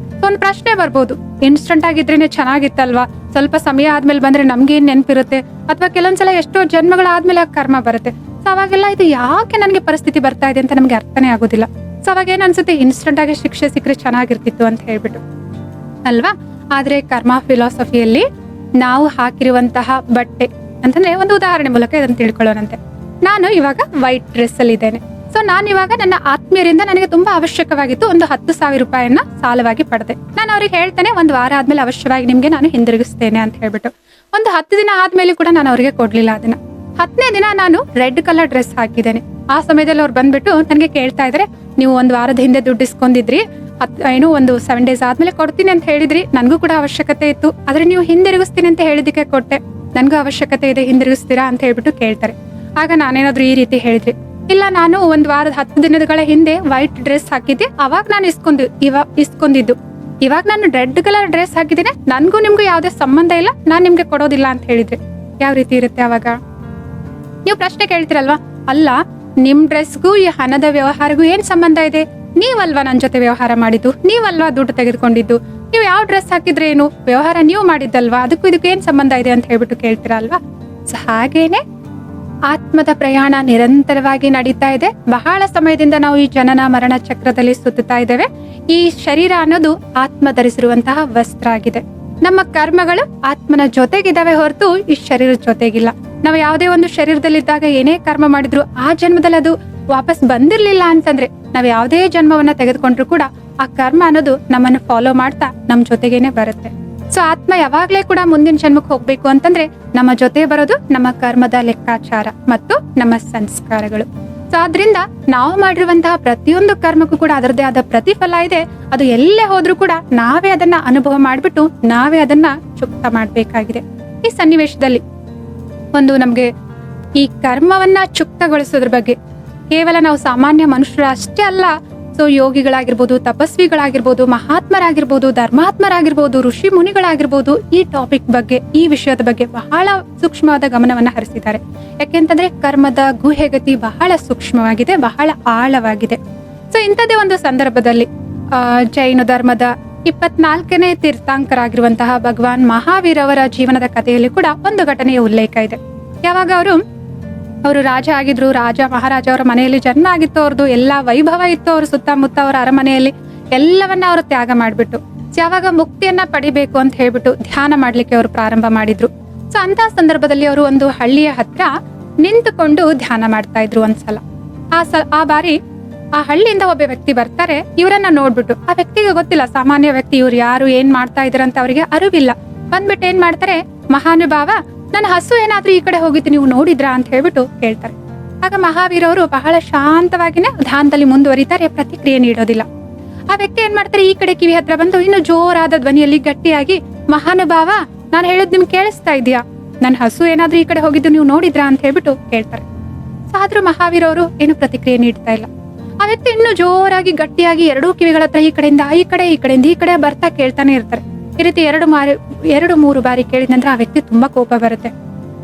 ಒಂದು ಪ್ರಶ್ನೆ ಬರ್ಬೋದು, ಇನ್ಸ್ಟೆಂಟ್ ಆಗಿದ್ರೇನೆ ಚೆನ್ನಾಗಿತ್ತಲ್ವಾ, ಸ್ವಲ್ಪ ಸಮಯ ಆದ್ಮೇಲೆ ಬಂದ್ರೆ ನಮ್ಗೆ ಏನ್ ನೆನಪಿರುತ್ತೆ, ಅಥವಾ ಕೆಲವೊಂದ್ಸಲ ಎಷ್ಟೋ ಜನ್ಮಗಳಾದ್ಮೇಲೆ ಕರ್ಮ ಬರುತ್ತೆ. ಸೊ ಅವಾಗೆಲ್ಲ ಇದು ಯಾಕೆ ನನ್ಗೆ ಪರಿಸ್ಥಿತಿ ಬರ್ತಾ ಇದೆ ಅಂತ ನಮ್ಗೆ ಅರ್ಥನೇ ಆಗೋದಿಲ್ಲ. ಸೊ ಅವಾಗ ಏನ್ ಅನ್ಸುತ್ತೆ, ಇನ್ಸ್ಟೆಂಟ್ ಆಗಿ ಶಿಕ್ಷೆ ಸಿಕ್ಕರೆ ಚೆನ್ನಾಗಿರ್ತಿತ್ತು ಅಂತ ಹೇಳ್ಬಿಟ್ಟು ಅಲ್ವಾ? ಆದ್ರೆ ಕರ್ಮ ಫಿಲಾಸಫಿಯಲ್ಲಿ ನಾವು ಹಾಕಿರುವಂತಹ ಬಟ್ಟೆ ಅಂತಂದ್ರೆ, ಒಂದು ಉದಾಹರಣೆ ಮೂಲಕ ಇದನ್ನು ತಿಳ್ಕೊಳ್ಳೋಣಂತೆ. ನಾನು ಇವಾಗ ವೈಟ್ ಡ್ರೆಸ್ ಅಲ್ಲಿ ಇದ್ದೇನೆ. ಸೊ ನಾನು ಇವಾಗ ನನ್ನ ಆತ್ಮೀಯರಿಂದ ನನಗೆ ತುಂಬಾ ಅವಶ್ಯಕವಾಗಿತ್ತು, ಒಂದು 10,000 ರೂಪಾಯಿಯನ್ನ ಸಾಲವಾಗಿ ಪಡೆದೆ. ನಾನು ಅವ್ರಿಗೆ ಹೇಳ್ತೇನೆ, ಒಂದು ವಾರ ಆದ್ಮೇಲೆ ಅವಶ್ಯವಾಗಿ ನಿಮ್ಗೆ ನಾನು ಹಿಂದಿರುಗಿಸ್ತೇನೆ ಅಂತ ಹೇಳ್ಬಿಟ್ಟು. ಒಂದು 10 ದಿನ ಆದ್ಮೇಲೆ ಕೂಡ ನಾನು ಅವ್ರಿಗೆ ಕೊಡ್ಲಿಲ್ಲ ಅದನ್ನ. 10ನೇ ದಿನ ನಾನು ರೆಡ್ ಕಲರ್ ಡ್ರೆಸ್ ಹಾಕಿದ್ದೇನೆ. ಆ ಸಮಯದಲ್ಲಿ ಅವ್ರು ಬಂದ್ಬಿಟ್ಟು ನನಗೆ ಕೇಳ್ತಾ ಇದ್ರೆ, ನೀವು ಒಂದು ವಾರದ ಹಿಂದೆ ದುಡ್ಡು ಇಸ್ಕೊಂಡಿದ್ರಿ, ಒಂದು 7 ಡೇಸ್ ಆದ್ಮೇಲೆ ಕೊಡ್ತೀನಿ ಅಂತ ಹೇಳಿದ್ರಿ, ನನ್ಗೂ ಕೂಡ ಅವಶ್ಯಕತೆ ಇತ್ತು, ಆದ್ರೆ ನೀವು ಹಿಂದಿರುಗಿಸ್ತೀನಿ ಅಂತ ಹೇಳಿದಕ್ಕೆ ಕೊಟ್ಟೆ, ನನ್ಗೂ ಅವಶ್ಯಕತೆ ಇದೆ, ಹಿಂದಿರುಗಿಸ್ತೀರಾ ಅಂತ ಹೇಳ್ಬಿಟ್ಟು ಕೇಳ್ತಾರೆ. ಆಗ ನಾನೇನಾದ್ರೂ ಈ ರೀತಿ ಹೇಳಿದ್ರಿ, ಇಲ್ಲ ನಾನು ಒಂದು ವಾರದ 10 ದಿನಗಳ ಹಿಂದೆ ವೈಟ್ ಡ್ರೆಸ್ ಹಾಕಿದ್ದೆ, ಅವಾಗ ನಾನು ಇಸ್ಕೊಂಡಿದ್ದು, ಇವಾಗ ನಾನು ರೆಡ್ ಕಲರ್ ಡ್ರೆಸ್ ಹಾಕಿದ್ದೀನಿ, ನನ್ಗೂ ನಿಮ್ಗೂ ಯಾವ್ದೇ ಸಂಬಂಧ ಇಲ್ಲ, ನಾನ್ ನಿಮ್ಗೆ ಕೊಡೋದಿಲ್ಲ ಅಂತ ಹೇಳಿದ್ರೆ ಯಾವ ರೀತಿ ಇರುತ್ತೆ? ಅವಾಗ ನೀವು ಪ್ರಶ್ನೆ ಕೇಳ್ತಿರಲ್ವಾ, ಅಲ್ಲ ನಿಮ್ ಡ್ರೆಸ್ಗೂ ಈ ಹಣದ ವ್ಯವಹಾರಗೂ ಏನ್ ಸಂಬಂಧ ಇದೆ? ನೀವಲ್ವಾ ನನ್ ಜೊತೆ ವ್ಯವಹಾರ ಮಾಡಿದ್ದು, ನೀವಲ್ವಾ ದುಡ್ಡು ತೆಗೆದುಕೊಂಡಿದ್ದು, ನೀವು ಯಾವ ಡ್ರೆಸ್ ಹಾಕಿದ್ರೆ ಏನು, ವ್ಯವಹಾರ ನೀವು ಮಾಡಿದ್ದಲ್ವಾ, ಅದಕ್ಕೂ ಇದಕ್ಕೂ ಏನ್ ಸಂಬಂಧ ಇದೆ ಅಂತ ಹೇಳ್ಬಿಟ್ಟು ಕೇಳ್ತೀರಾ ಅಲ್ವಾ? ಸೊ ಹಾಗೇನೆ ಆತ್ಮದ ಪ್ರಯಾಣ ನಿರಂತರವಾಗಿ ನಡೀತಾ ಇದೆ. ಬಹಳ ಸಮಯದಿಂದ ನಾವು ಈ ಜನನ ಮರಣ ಚಕ್ರದಲ್ಲಿ ಸುತ್ತುತ್ತಾ ಇದ್ದೇವೆ. ಈ ಶರೀರ ಅನ್ನೋದು ಆತ್ಮ ಧರಿಸಿರುವಂತಹ ವಸ್ತ್ರ ಆಗಿದೆ. ನಮ್ಮ ಕರ್ಮಗಳು ಆತ್ಮನ ಜೊತೆಗಿದ್ದಾವೆ ಹೊರತು ಈ ಶರೀರದ ಜೊತೆಗಿಲ್ಲ. ನಾವು ಯಾವುದೇ ಒಂದು ಶರೀರದಲ್ಲಿದ್ದಾಗ ಏನೇ ಕರ್ಮ ಮಾಡಿದ್ರು ಆ ಜನ್ಮದಲ್ಲಿ ಅದು ವಾಪಸ್ ಬಂದಿರ್ಲಿಲ್ಲ ಅಂತಂದ್ರೆ, ನಾವ್ ಯಾವುದೇ ಜನ್ಮವನ್ನ ತೆಗೆದುಕೊಂಡ್ರು ಕೂಡ ಆ ಕರ್ಮ ಅನ್ನೋದು ನಮ್ಮನ್ನು ಫಾಲೋ ಮಾಡ್ತಾ ನಮ್ ಜೊತೆಗೇನೆ ಬರುತ್ತೆ. ಸೊ ಆತ್ಮ ಯಾವಾಗ್ಲೇ ಕೂಡ ಮುಂದಿನ ಜನ್ಮಕ್ಕೆ ಹೋಗ್ಬೇಕು ಅಂತಂದ್ರೆ ನಮ್ಮ ಜೊತೆ ಬರೋದು ನಮ್ಮ ಕರ್ಮದ ಲೆಕ್ಕಾಚಾರ ಮತ್ತು ನಮ್ಮ ಸಂಸ್ಕಾರಗಳು. ಸೊ ಆದ್ರಿಂದ ನಾವು ಮಾಡಿರುವಂತಹ ಪ್ರತಿಯೊಂದು ಕರ್ಮಕ್ಕೂ ಕೂಡ ಅದರದೇ ಆದ ಪ್ರತಿಫಲ ಇದೆ. ಅದು ಎಲ್ಲೇ ಹೋದ್ರೂ ಕೂಡ ನಾವೇ ಅದನ್ನ ಅನುಭವ ಮಾಡ್ಬಿಟ್ಟು ನಾವೇ ಅದನ್ನ ಚುಕ್ತ ಮಾಡ್ಬೇಕಾಗಿದೆ. ಈ ಸನ್ನಿವೇಶದಲ್ಲಿ ಒಂದು ನಮ್ಗೆ ಈ ಕರ್ಮವನ್ನ ಚುಕ್ತಗೊಳಿಸೋದ್ರ ಬಗ್ಗೆ ಕೇವಲ ನಾವು ಸಾಮಾನ್ಯ ಮನುಷ್ಯರು ಅಷ್ಟೇ ಅಲ್ಲ, ಸೊ ಯೋಗಿಗಳಾಗಿರ್ಬೋದು, ತಪಸ್ವಿಗಳಾಗಿರ್ಬೋದು, ಮಹಾತ್ಮರಾಗಿರ್ಬೋದು, ಧರ್ಮಾತ್ಮರಾಗಿರ್ಬೋದು, ಋಷಿ ಮುನಿಗಳಾಗಿರ್ಬೋದು, ಈ ಟಾಪಿಕ್ ಬಗ್ಗೆ, ಈ ವಿಷಯದ ಬಗ್ಗೆ ಬಹಳ ಸೂಕ್ಷ್ಮವಾದ ಗಮನವನ್ನ ಹರಿಸಿದ್ದಾರೆ. ಯಾಕೆಂತಂದ್ರೆ ಕರ್ಮದ ಗುಹೆಗತಿ ಬಹಳ ಸೂಕ್ಷ್ಮವಾಗಿದೆ, ಬಹಳ ಆಳವಾಗಿದೆ. ಸೊ ಇಂಥದ್ದೇ ಒಂದು ಸಂದರ್ಭದಲ್ಲಿ ಜೈನ ಧರ್ಮದ 24ನೇ ತೀರ್ಥಾಂಕರಾಗಿರುವಂತಹ ಭಗವಾನ್ ಮಹಾವೀರ್ ಅವರ ಜೀವನದ ಕಥೆಯಲ್ಲಿ ಕೂಡ ಒಂದು ಘಟನೆಯ ಉಲ್ಲೇಖ ಇದೆ. ಯಾವಾಗ ಅವರು ರಾಜ ಆಗಿದ್ರು, ಮಹಾರಾಜ ಅವರ ಮನೆಯಲ್ಲಿ ಜನ್ಮ ಆಗಿತ್ತು, ಅವ್ರದ್ದು ಎಲ್ಲಾ ವೈಭವ ಇತ್ತು, ಅವ್ರ ಸುತ್ತಮುತ್ತ ಅವರ ಅರಮನೆಯಲ್ಲಿ ಎಲ್ಲವನ್ನ ಅವರು ತ್ಯಾಗ ಮಾಡ್ಬಿಟ್ಟು ಯಾವಾಗ ಮುಕ್ತಿಯನ್ನ ಪಡಿಬೇಕು ಅಂತ ಹೇಳ್ಬಿಟ್ಟು ಧ್ಯಾನ ಮಾಡ್ಲಿಕ್ಕೆ ಅವರು ಪ್ರಾರಂಭ ಮಾಡಿದ್ರು. ಸೊ ಅಂತ ಸಂದರ್ಭದಲ್ಲಿ ಅವರು ಒಂದು ಹಳ್ಳಿಯ ಹತ್ರ ನಿಂತುಕೊಂಡು ಧ್ಯಾನ ಮಾಡ್ತಾ ಇದ್ರು. ಒಂದ್ಸಲ ಆ ಬಾರಿ ಆ ಹಳ್ಳಿಯಿಂದ ಒಬ್ಬ ವ್ಯಕ್ತಿ ಬರ್ತಾರೆ. ಇವರನ್ನ ನೋಡ್ಬಿಟ್ಟು ಆ ವ್ಯಕ್ತಿಗೆ ಗೊತ್ತಿಲ್ಲ, ಸಾಮಾನ್ಯ ವ್ಯಕ್ತಿ, ಇವ್ರು ಯಾರು, ಏನ್ ಮಾಡ್ತಾ ಇದ್ರಂತ ಅವರಿಗೆ ಅರಿವಿಲ್ಲ. ಬಂದ್ಬಿಟ್ಟು ಏನ್ ಮಾಡ್ತಾರೆ, ಮಹಾನುಭಾವ, ನನ್ನ ಹಸು ಏನಾದ್ರೂ ಈ ಕಡೆ ಹೋಗಿದ್ದು ನೀವು ನೋಡಿದ್ರಾ ಅಂತ ಹೇಳ್ಬಿಟ್ಟು ಕೇಳ್ತಾರೆ. ಆಗ ಮಹಾವೀರ್ ಅವರು ಬಹಳ ಶಾಂತವಾಗಿನೇ ಧ್ಯಾನದಲ್ಲಿ ಮುಂದುವರಿತಾರೆ, ಪ್ರತಿಕ್ರಿಯೆ ನೀಡೋದಿಲ್ಲ. ಆ ವ್ಯಕ್ತಿ ಏನ್ ಮಾಡ್ತಾರೆ, ಈ ಕಡೆ ಕಿವಿ ಹತ್ರ ಬಂದು ಇನ್ನು ಜೋರಾದ ಧ್ವನಿಯಲ್ಲಿ ಗಟ್ಟಿಯಾಗಿ, ಮಹಾನುಭಾವ, ನಾನು ಹೇಳೋದ್ ನಿಮ್ಗೆ ಕೇಳಿಸ್ತಾ ಇದೆಯಾ? ನನ್ನ ಹಸು ಏನಾದ್ರೂ ಈ ಕಡೆ ಹೋಗಿದ್ದು ನೀವು ನೋಡಿದ್ರಾ ಅಂತ ಹೇಳ್ಬಿಟ್ಟು ಕೇಳ್ತಾರೆ. ಆದ್ರೂ ಮಹಾವೀರ್ ಅವರು ಏನು ಪ್ರತಿಕ್ರಿಯೆ ನೀಡ್ತಾ ಇಲ್ಲ. ಆ ವ್ಯಕ್ತಿ ಇನ್ನು ಜೋರಾಗಿ ಗಟ್ಟಿಯಾಗಿ ಎರಡೂ ಕಿವಿಗಳ ಹತ್ರ ಈ ಕಡೆಯಿಂದ ಈ ಕಡೆ ಬರ್ತಾ ಕೇಳ್ತಾನೆ ಇರ್ತಾರೆ. ಈ ರೀತಿ 2-3 ಬಾರಿ ಕೇಳಿದ ನಂತರ ಆ ವ್ಯಕ್ತಿ ತುಂಬಾ ಕೋಪ ಬರುತ್ತೆ.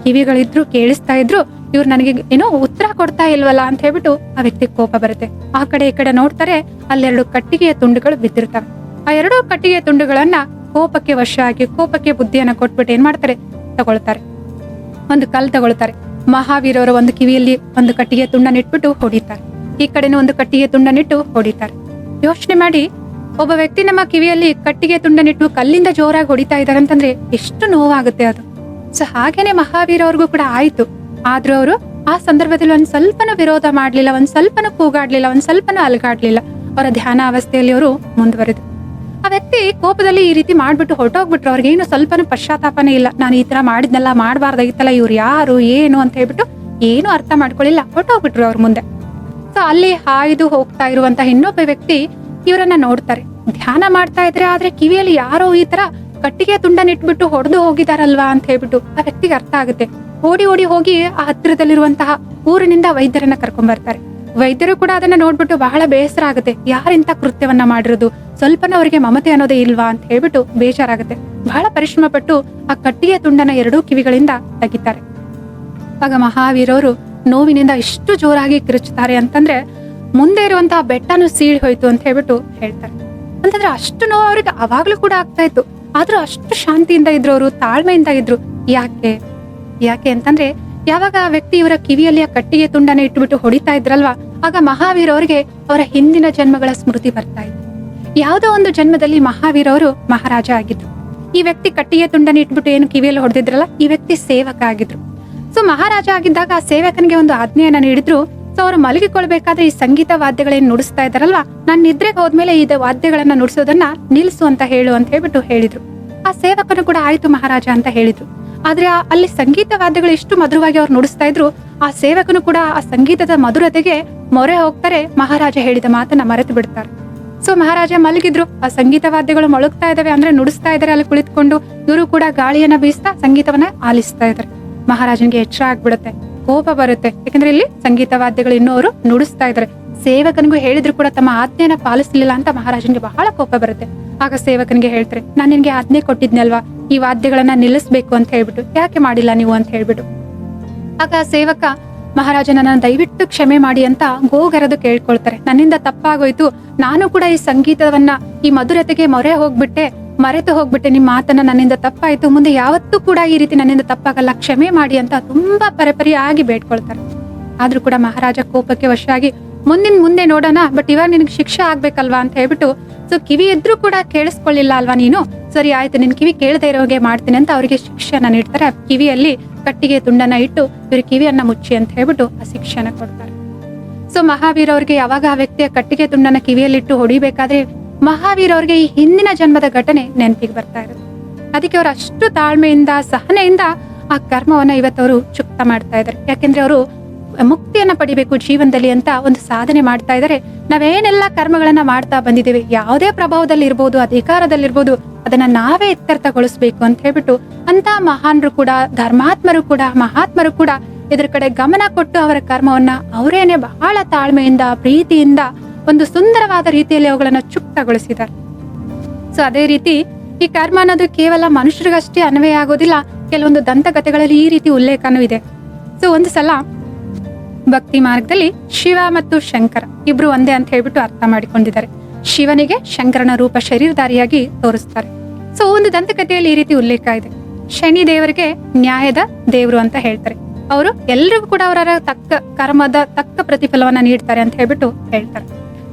ಕಿವಿಗಳಿದ್ರು, ಕೇಳಿಸ್ತಾ ಇದ್ರು, ಇವ್ರು ನನಗೆ ಏನೋ ಉತ್ತರ ಕೊಡ್ತಾ ಇಲ್ವಲ್ಲ ಅಂತ ಹೇಳ್ಬಿಟ್ಟು ಆ ವ್ಯಕ್ತಿ ಕೋಪ ಬರುತ್ತೆ. ಆ ಕಡೆ ಈ ಕಡೆ ನೋಡ್ತಾರೆ, ಅಲ್ಲೆರಡು ಕಟ್ಟಿಗೆಯ ತುಂಡುಗಳು ಬಿದ್ದಿರ್ತವೆ. ಆ 2 ಕಟ್ಟಿಗೆಯ ತುಂಡುಗಳನ್ನ ಕೋಪಕ್ಕೆ ವಶ ಆಗಿ, ಕೋಪಕ್ಕೆ ಬುದ್ಧಿಯನ್ನ ಕೊಟ್ಬಿಟ್ಟು ಏನ್ ಮಾಡ್ತಾರೆ, ತಗೊಳ್ತಾರೆ, ಒಂದು ಕಲ್ ತಗೊಳ್ತಾರೆ. ಮಹಾವೀರ್ ಅವರ ಒಂದು ಕಿವಿಯಲ್ಲಿ ಒಂದು ಕಟ್ಟಿಗೆ ತುಂಡನ್ನಿಟ್ಬಿಟ್ಟು ಹೊಡಿತಾರೆ, ಈ ಕಡೆನೂ ಒಂದು ಕಟ್ಟಿಗೆ ತುಂಡನ್ನಿಟ್ಟು ಹೊಡಿತಾರೆ. ಯೋಚನೆ ಮಾಡಿ, ಒಬ್ಬ ವ್ಯಕ್ತಿ ನಮ್ಮ ಕಿವಿಯಲ್ಲಿ ಕಟ್ಟಿಗೆ ತುಂಡನಿಟ್ಟು ಕಲ್ಲಿಂದ ಜೋರಾಗಿ ಹೊಡಿತಾ ಇದ್ದಾರೆ ಅಂತಂದ್ರೆ ಎಷ್ಟು ನೋವಾಗುತ್ತೆ ಅದು. ಸೊ ಹಾಗೇನೆ ಮಹಾವೀರ್ ಅವ್ರಿಗೂ ಕೂಡ ಆಯ್ತು. ಆದ್ರೂ ಅವರು ಆ ಸಂದರ್ಭದಲ್ಲಿ ಒಂದ್ ಸ್ವಲ್ಪನೂ ವಿರೋಧ ಮಾಡ್ಲಿಲ್ಲ, ಒಂದ್ ಸ್ವಲ್ಪನೂ ಕೂಗಾಡ್ಲಿಲ್ಲ, ಒಂದ್ ಸ್ವಲ್ಪನೂ ಅಲಗಾಡ್ಲಿಲ್ಲ. ಅವರ ಧ್ಯಾನ ಅವಸ್ಥೆಯಲ್ಲಿ ಅವರು ಮುಂದುವರೆದು ಆ ವ್ಯಕ್ತಿ ಕೋಪದಲ್ಲಿ ಈ ರೀತಿ ಮಾಡ್ಬಿಟ್ಟು ಹೊರಟೋಗ್ಬಿಟ್ರು. ಅವ್ರಿಗೇನು ಸ್ವಲ್ಪನೂ ಪಶ್ಚಾತ್ತಾಪನೇ ಇಲ್ಲ, ನಾನು ಈ ತರ ಮಾಡಿದ್ನೆಲ್ಲ ಮಾಡಬಾರ್ದಾಗಿತ್ತಲ್ಲ, ಇವ್ರು ಯಾರು ಏನು ಅಂತ ಹೇಳ್ಬಿಟ್ಟು ಏನು ಅರ್ಥ ಮಾಡ್ಕೊಳ್ಳಿಲ್ಲ, ಹೊರಟೋಗ್ಬಿಟ್ರು ಅವ್ರ ಮುಂದೆ. ಸೊ ಅಲ್ಲಿ ಹಾಯ್ದು ಹೋಗ್ತಾ ಇರುವಂತಹ ಇನ್ನೊಬ್ಬ ವ್ಯಕ್ತಿ ಇವರನ್ನ ನೋಡ್ತಾರೆ, ಧ್ಯಾನ ಮಾಡ್ತಾ ಇದ್ರೆ, ಆದ್ರೆ ಕಿವಿಯಲ್ಲಿ ಯಾರೋ ಈ ತರ ಕಟ್ಟಿಗೆ ತುಂಡನಿಟ್ಬಿಟ್ಟು ಹೊಡೆದು ಹೋಗಿದಾರಲ್ವಾ ಅಂತ ಹೇಳ್ಬಿಟ್ಟು ಆ ವ್ಯಕ್ತಿಗೆ ಅರ್ಥ ಆಗುತ್ತೆ. ಓಡಿ ಹೋಗಿ ಆ ಹತ್ತಿರದಲ್ಲಿರುವಂತಹ ಊರಿನಿಂದ ವೈದ್ಯರನ್ನ ಕರ್ಕೊಂಡ್ ಬರ್ತಾರೆ. ವೈದ್ಯರು ಕೂಡ ಅದನ್ನ ನೋಡ್ಬಿಟ್ಟು ಬಹಳ ಬೇಸರ ಆಗುತ್ತೆ, ಯಾರಿಂತ ಕೃತ್ಯವನ್ನ ಮಾಡಿರೋದು, ಸ್ವಲ್ಪನ ಅವರಿಗೆ ಮಮತೆ ಅನ್ನೋದೇ ಇಲ್ವಾ ಅಂತ ಹೇಳ್ಬಿಟ್ಟು ಬೇಜಾರಾಗುತ್ತೆ. ಬಹಳ ಪರಿಶ್ರಮ ಪಟ್ಟು ಆ ಕಟ್ಟಿಗೆ ತುಂಡನ 2 ಕಿವಿಗಳಿಂದ ತೆಗಿತಾರೆ. ಆಗ ಮಹಾವೀರವರು ನೋವಿನಿಂದ ಎಷ್ಟು ಜೋರಾಗಿ ಕಿರುಚುತ್ತಾರೆ ಅಂತಂದ್ರೆ ಮುಂದೆ ಇರುವಂತಹ ಬೆಟ್ಟನು ಸೀಳಿ ಹೋಯ್ತು ಅಂತ ಹೇಳ್ಬಿಟ್ಟು ಹೇಳ್ತಾರೆ. ಅಂತಂದ್ರೆ ಅಷ್ಟು ನೋವು ಅವ್ರಿಗೆ ಅವಾಗ್ಲೂ ಕೂಡ ಆಗ್ತಾ ಇತ್ತು, ಆದ್ರೂ ಅಷ್ಟು ಶಾಂತಿಯಿಂದ ಇದ್ರು, ಅವರು ತಾಳ್ಮೆಯಿಂದ ಇದ್ರು. ಯಾಕೆ ಅಂತಂದ್ರೆ ಯಾವಾಗ ಆ ವ್ಯಕ್ತಿ ಇವರ ಕಿವಿಯಲ್ಲಿ ಆ ಕಟ್ಟಿಗೆ ತುಂಡನ ಇಟ್ಬಿಟ್ಟು ಹೊಡಿತಾ ಇದ್ರಲ್ವಾ, ಆಗ ಮಹಾವೀರ್ ಅವರಿಗೆ ಅವರ ಹಿಂದಿನ ಜನ್ಮಗಳ ಸ್ಮೃತಿ ಬರ್ತಾ ಇತ್ತು. ಯಾವುದೋ ಒಂದು ಜನ್ಮದಲ್ಲಿ ಮಹಾವೀರ್ ಅವರು ಮಹಾರಾಜ ಆಗಿದ್ರು. ಈ ವ್ಯಕ್ತಿ ಕಟ್ಟಿಗೆ ತುಂಡನ ಇಟ್ಬಿಟ್ಟು ಏನು ಕಿವಿಯಲ್ಲಿ ಹೊಡೆದಿದ್ರಲ್ಲ, ಈ ವ್ಯಕ್ತಿ ಸೇವಕ ಆಗಿದ್ರು. ಸೊ ಮಹಾರಾಜ ಆಗಿದ್ದಾಗ ಆ ಸೇವಕನಿಗೆ ಒಂದು ಆಜ್ಞೆಯನ್ನ ನೀಡಿದ್ರು. ಸೊ ಅವರು ಮಲಗಿಕೊಳ್ಬೇಕಾದ್ರೆ ಈ ಸಂಗೀತ ವಾದ್ಯಗಳೇನು ನುಡಿಸ್ತಾ ಇದಾರಲ್ವಾ, ನಾನು ನಿದ್ರೆಗೆ ಹೋದ್ಮೇಲೆ ಈ ವಾದ್ಯಗಳನ್ನ ನುಡಿಸೋದನ್ನ ನಿಲ್ಸು ಅಂತ ಹೇಳು ಅಂತ ಹೇಳ್ಬಿಟ್ಟು ಹೇಳಿದ್ರು. ಆ ಸೇವಕನು ಕೂಡ ಆಯ್ತು ಮಹಾರಾಜ ಅಂತ ಹೇಳಿದ್ರು. ಆದ್ರೆ ಅಲ್ಲಿ ಸಂಗೀತ ವಾದ್ಯಗಳು ಎಷ್ಟು ಮಧುರವಾಗಿ ಅವ್ರು ನುಡಿಸ್ತಾ ಇದ್ರು, ಆ ಸೇವಕನು ಕೂಡ ಆ ಸಂಗೀತದ ಮಧುರತೆಗೆ ಮೊರೆ ಹೋಗ್ತಾರೆ, ಮಹಾರಾಜ ಹೇಳಿದ ಮಾತನ್ನ ಮರೆತು ಬಿಡ್ತಾರೆ. ಸೊ ಮಹಾರಾಜ ಮಲಗಿದ್ರು, ಆ ಸಂಗೀತ ವಾದ್ಯಗಳು ಮೊಳಗ್ತಾ ಇದಾವೆ, ಅಂದ್ರೆ ನುಡಿಸ್ತಾ ಇದಾರೆ ಅಲ್ಲಿ ಕುಳಿತುಕೊಂಡು. ಇವರು ಕೂಡ ಗಾಳಿಯನ್ನ ಬೀಸ್ತಾ ಸಂಗೀತವನ್ನ ಆಲಿಸ್ತಾ ಇದಾರೆ. ಮಹಾರಾಜನ್ಗೆ ಎಚ್ಚರ ಆಗ್ಬಿಡುತ್ತೆ, ಕೋಪ ಬರುತ್ತೆ. ಯಾಕಂದ್ರೆ ಇಲ್ಲಿ ಸಂಗೀತ ವಾದ್ಯಗಳು ಇನ್ನೂ ಅವರು ನುಡಿಸ್ತಾ ಇದಾರೆ. ಸೇವಕನಿಗೂ ಹೇಳಿದ್ರು ಕೂಡ ತಮ್ಮ ಆಜ್ಞೆನ ಪಾಲಿಸಲಿಲ್ಲ ಅಂತ ಮಹಾರಾಜನ್ಗೆ ಬಹಳ ಕೋಪ ಬರುತ್ತೆ. ಆಗ ಸೇವಕನಿಗೆ ಹೇಳ್ತಾರೆ, ನಾನು ನಿನ್ಗೆ ಆಜ್ಞೆ ಕೊಟ್ಟಿದ್ನಲ್ವಾ ಈ ವಾದ್ಯಗಳನ್ನ ನಿಲ್ಲಿಸ್ಬೇಕು ಅಂತ ಹೇಳ್ಬಿಟ್ಟು, ಯಾಕೆ ಮಾಡಿಲ್ಲ ನೀವು ಅಂತ ಹೇಳ್ಬಿಟ್ಟು. ಆಗ ಸೇವಕ ಮಹಾರಾಜನನ್ನ ದಯವಿಟ್ಟು ಕ್ಷಮೆ ಮಾಡಿ ಅಂತ ಗೋಗರೆದು ಕೇಳ್ಕೊಳ್ತಾರೆ. ನನ್ನಿಂದ ತಪ್ಪಾಗೋಯ್ತು, ನಾನು ಕೂಡ ಈ ಸಂಗೀತವನ್ನ, ಈ ಮಧುರತೆಗೆ ಮರೆತು ಹೋಗ್ಬಿಟ್ಟೆ, ನಿಮ್ಮ ಮಾತನ್ನ ನನ್ನಿಂದ ತಪ್ಪಾಯ್ತು, ಮುಂದೆ ಯಾವತ್ತೂ ಕೂಡ ಈ ರೀತಿ ನನ್ನಿಂದ ತಪ್ಪಾಗಲ್ಲ, ಕ್ಷಮೆ ಮಾಡಿ ಅಂತ ತುಂಬಾ ಪರಪರಿಯಾಗಿ ಬೇಡ್ಕೊಳ್ತಾರೆ. ಆದ್ರೂ ಕೂಡ ಮಹಾರಾಜ ಕೋಪಕ್ಕೆ ವಶ ಆಗಿ ಮುಂದೆ ನೋಡೋಣ, ಬಟ್ ಇವಾಗ ನಿನಗೆ ಶಿಕ್ಷೆ ಆಗ್ಬೇಕಲ್ವಾ ಅಂತ ಹೇಳ್ಬಿಟ್ಟು, ಸೊ ಕಿವಿ ಇದ್ರೂ ಕೂಡ ಕೇಳಿಸ್ಕೊಳ್ಳಿಲ್ಲ ಅಲ್ವಾ ನೀನು, ಸರಿ ಆಯ್ತು ನಿನ್ ಕಿವಿ ಕೇಳದೆ ಇರೋಗೆ ಮಾಡ್ತೀನಿ ಅಂತ ಅವರಿಗೆ ಶಿಕ್ಷೆಯನ್ನ ನೀಡ್ತಾರೆ. ಆ ಕಿವಿಯಲ್ಲಿ ಕಟ್ಟಿಗೆ ತುಂಡನ್ನ ಇಟ್ಟು ಇವ್ರ ಕಿವಿಯನ್ನ ಮುಚ್ಚಿ ಅಂತ ಹೇಳ್ಬಿಟ್ಟು ಆ ಶಿಕ್ಷೆನ ಕೊಡ್ತಾರೆ. ಸೊ ಮಹಾವೀರ್ ಅವ್ರಿಗೆ ಯಾವಾಗ ಆ ವ್ಯಕ್ತಿಯ ಕಟ್ಟಿಗೆ ತುಂಡನ್ನ ಕಿವಿಯಲ್ಲಿಟ್ಟು ಹೊಡಿಬೇಕಾದ್ರೆ ಮಹಾವೀರ್ ಅವ್ರಿಗೆ ಈ ಹಿಂದಿನ ಜನ್ಮದ ಘಟನೆ ನೆನಪಿಗೆ ಬರ್ತಾ ಇರುತ್ತೆ. ಅದಕ್ಕೆ ಅವ್ರು ಅಷ್ಟು ತಾಳ್ಮೆಯಿಂದ, ಸಹನೆಯಿಂದ ಆ ಕರ್ಮವನ್ನ ಇವತ್ತವರು ಚುಕ್ತ ಮಾಡ್ತಾ ಇದ್ದಾರೆ. ಯಾಕೆಂದ್ರೆ ಅವರು ಮುಕ್ತಿಯನ್ನ ಪಡಿಬೇಕು ಜೀವನದಲ್ಲಿ ಅಂತ ಒಂದು ಸಾಧನೆ ಮಾಡ್ತಾ ಇದ್ದಾರೆ. ನಾವೇನೆಲ್ಲ ಕರ್ಮಗಳನ್ನ ಮಾಡ್ತಾ ಬಂದಿದ್ದೇವೆ, ಯಾವುದೇ ಪ್ರಭಾವದಲ್ಲಿ ಇರ್ಬೋದು, ಅಧಿಕಾರದಲ್ಲಿರ್ಬೋದು, ಅದನ್ನ ನಾವೇ ಇತ್ಯರ್ಥಗೊಳಿಸ್ಬೇಕು ಅಂತ ಹೇಳ್ಬಿಟ್ಟು ಅಂತ ಮಹಾನ್ರು ಕೂಡ, ಧರ್ಮಾತ್ಮರು ಕೂಡ, ಮಹಾತ್ಮರು ಕೂಡ ಇದ್ರ ಕಡೆ ಗಮನ ಕೊಟ್ಟು ಅವರ ಕರ್ಮವನ್ನ ಅವರೇನೆ ಬಹಳ ತಾಳ್ಮೆಯಿಂದ, ಪ್ರೀತಿಯಿಂದ, ಒಂದು ಸುಂದರವಾದ ರೀತಿಯಲ್ಲಿ ಅವುಗಳನ್ನ ಚುಕ್ತಗೊಳಿಸಿದ್ದಾರೆ. ಸೊ ಅದೇ ರೀತಿ ಈ ಕರ್ಮ ಅನ್ನೋದು ಕೇವಲ ಮನುಷ್ಯರಿಗಷ್ಟೇ ಅನ್ವಯ ಆಗೋದಿಲ್ಲ. ಕೆಲವೊಂದು ದಂತಕಥೆಗಳಲ್ಲಿ ಈ ರೀತಿ ಉಲ್ಲೇಖನೂ ಇದೆ. ಸೊ ಒಂದು ಸಲ ಭಕ್ತಿ ಮಾರ್ಗದಲ್ಲಿ ಶಿವ ಮತ್ತು ಶಂಕರ ಇಬ್ರು ಒಂದೇ ಅಂತ ಹೇಳ್ಬಿಟ್ಟು ಅರ್ಥ ಮಾಡಿಕೊಂಡಿದ್ದಾರೆ. ಶಿವನಿಗೆ ಶಂಕರನ ರೂಪ ಶರೀರಧಾರಿಯಾಗಿ ತೋರಿಸ್ತಾರೆ. ಸೊ ಒಂದು ದಂತಕಥೆಯಲ್ಲಿ ಈ ರೀತಿ ಉಲ್ಲೇಖ ಇದೆ. ಶನಿ ದೇವರಿಗೆ ನ್ಯಾಯದ ದೇವರು ಅಂತ ಹೇಳ್ತಾರೆ. ಅವರು ಎಲ್ರಿಗೂ ಕೂಡ ಅವರ ತಕ್ಕ ಕರ್ಮದ ತಕ್ಕ ಪ್ರತಿಫಲವನ್ನ ನೀಡ್ತಾರೆ ಅಂತ ಹೇಳ್ಬಿಟ್ಟು ಹೇಳ್ತಾರೆ.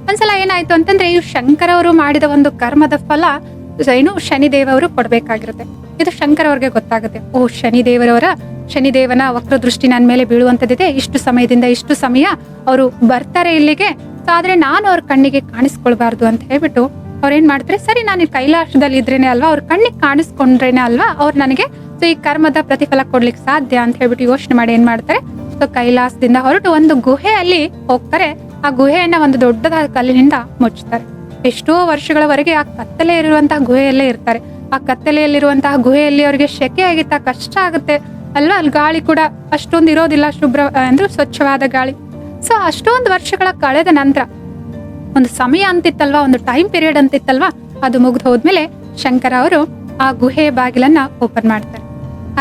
ಒಂದ್ಸಲ ಏನಾಯ್ತು ಅಂತಂದ್ರೆ, ಈ ಶಂಕರ ಅವರು ಮಾಡಿದ ಒಂದು ಕರ್ಮದ ಫಲ ಏನು ಶನಿದೇವರು ಕೊಡ್ಬೇಕಾಗಿರುತ್ತೆ. ಇದು ಶಂಕರ ಅವ್ರಿಗೆ ಗೊತ್ತಾಗುತ್ತೆ. ಓ, ಶನಿದೇವನ ವಕ್ರ ದೃಷ್ಟಿ ನನ್ನ ಮೇಲೆ ಬೀಳುವಂತದ್ದಿದೆ, ಇಷ್ಟು ಸಮಯದಿಂದ ಇಷ್ಟು ಸಮಯ ಅವರು ಬರ್ತಾರೆ ಇಲ್ಲಿಗೆ, ಆದ್ರೆ ನಾನು ಅವ್ರ ಕಣ್ಣಿಗೆ ಕಾಣಿಸ್ಕೊಳ್ಬಾರ್ದು ಅಂತ ಹೇಳ್ಬಿಟ್ಟು ಅವ್ರೇನ್ ಮಾಡ್ತಾರೆ, ಸರಿ ನಾನು ಕೈಲಾಸದಲ್ಲಿ ಇದ್ರೇನೆ ಅಲ್ವಾ, ಅವ್ರ ಕಣ್ಣಿಗೆ ಕಾಣಿಸ್ಕೊಂಡ್ರೇನೆ ಅಲ್ವಾ ಅವ್ರು ನನಗೆ ಸೊ ಈ ಕರ್ಮದ ಪ್ರತಿಫಲ ಕೊಡ್ಲಿಕ್ಕೆ ಸಾಧ್ಯ ಅಂತ ಹೇಳ್ಬಿಟ್ಟು ಯೋಚನೆ ಮಾಡಿ ಏನ್ ಮಾಡ್ತಾರೆ, ಸೊ ಕೈಲಾಸದಿಂದ ಹೊರಟು ಒಂದು ಗುಹೆಯಲ್ಲಿ ಹೋಗ್ತಾರೆ. ಆ ಗುಹೆಯನ್ನ ಒಂದು ದೊಡ್ಡದಾದ ಕಲ್ಲಿನಿಂದ ಮುಚ್ಚುತ್ತಾರೆ. ಎಷ್ಟೋ ವರ್ಷಗಳವರೆಗೆ ಆ ಕತ್ತಲೆ ಇರುವಂತಹ ಗುಹೆಯಲ್ಲೇ ಇರ್ತಾರೆ. ಆ ಕತ್ತಲೆಯಲ್ಲಿರುವಂತಹ ಗುಹೆಯಲ್ಲಿ ಅವರಿಗೆ ಶೆಕೆ ಆಗಿತ್ತ, ಕಷ್ಟ ಆಗುತ್ತೆ ಅಲ್ವಾ. ಅಲ್ಲಿ ಗಾಳಿ ಕೂಡ ಅಷ್ಟೊಂದು ಇರೋದಿಲ್ಲ, ಶುಭ್ರ ಅಂದ್ರೆ ಸ್ವಚ್ಛವಾದ ಗಾಳಿ. ಸೊ ಅಷ್ಟೊಂದು ವರ್ಷಗಳ ಕಳೆದ ನಂತರ ಒಂದು ಸಮಯ ಅಂತಿತ್ತಲ್ವಾ, ಒಂದು ಟೈಮ್ ಪೀರಿಯಡ್ ಅಂತಿತ್ತಲ್ವಾ, ಅದು ಮುಗ್ದು ಹೋದ್ಮೇಲೆ ಶಂಕರ ಅವರು ಆ ಗುಹೆ ಬಾಗಿಲನ್ನ ಓಪನ್ ಮಾಡ್ತಾರೆ.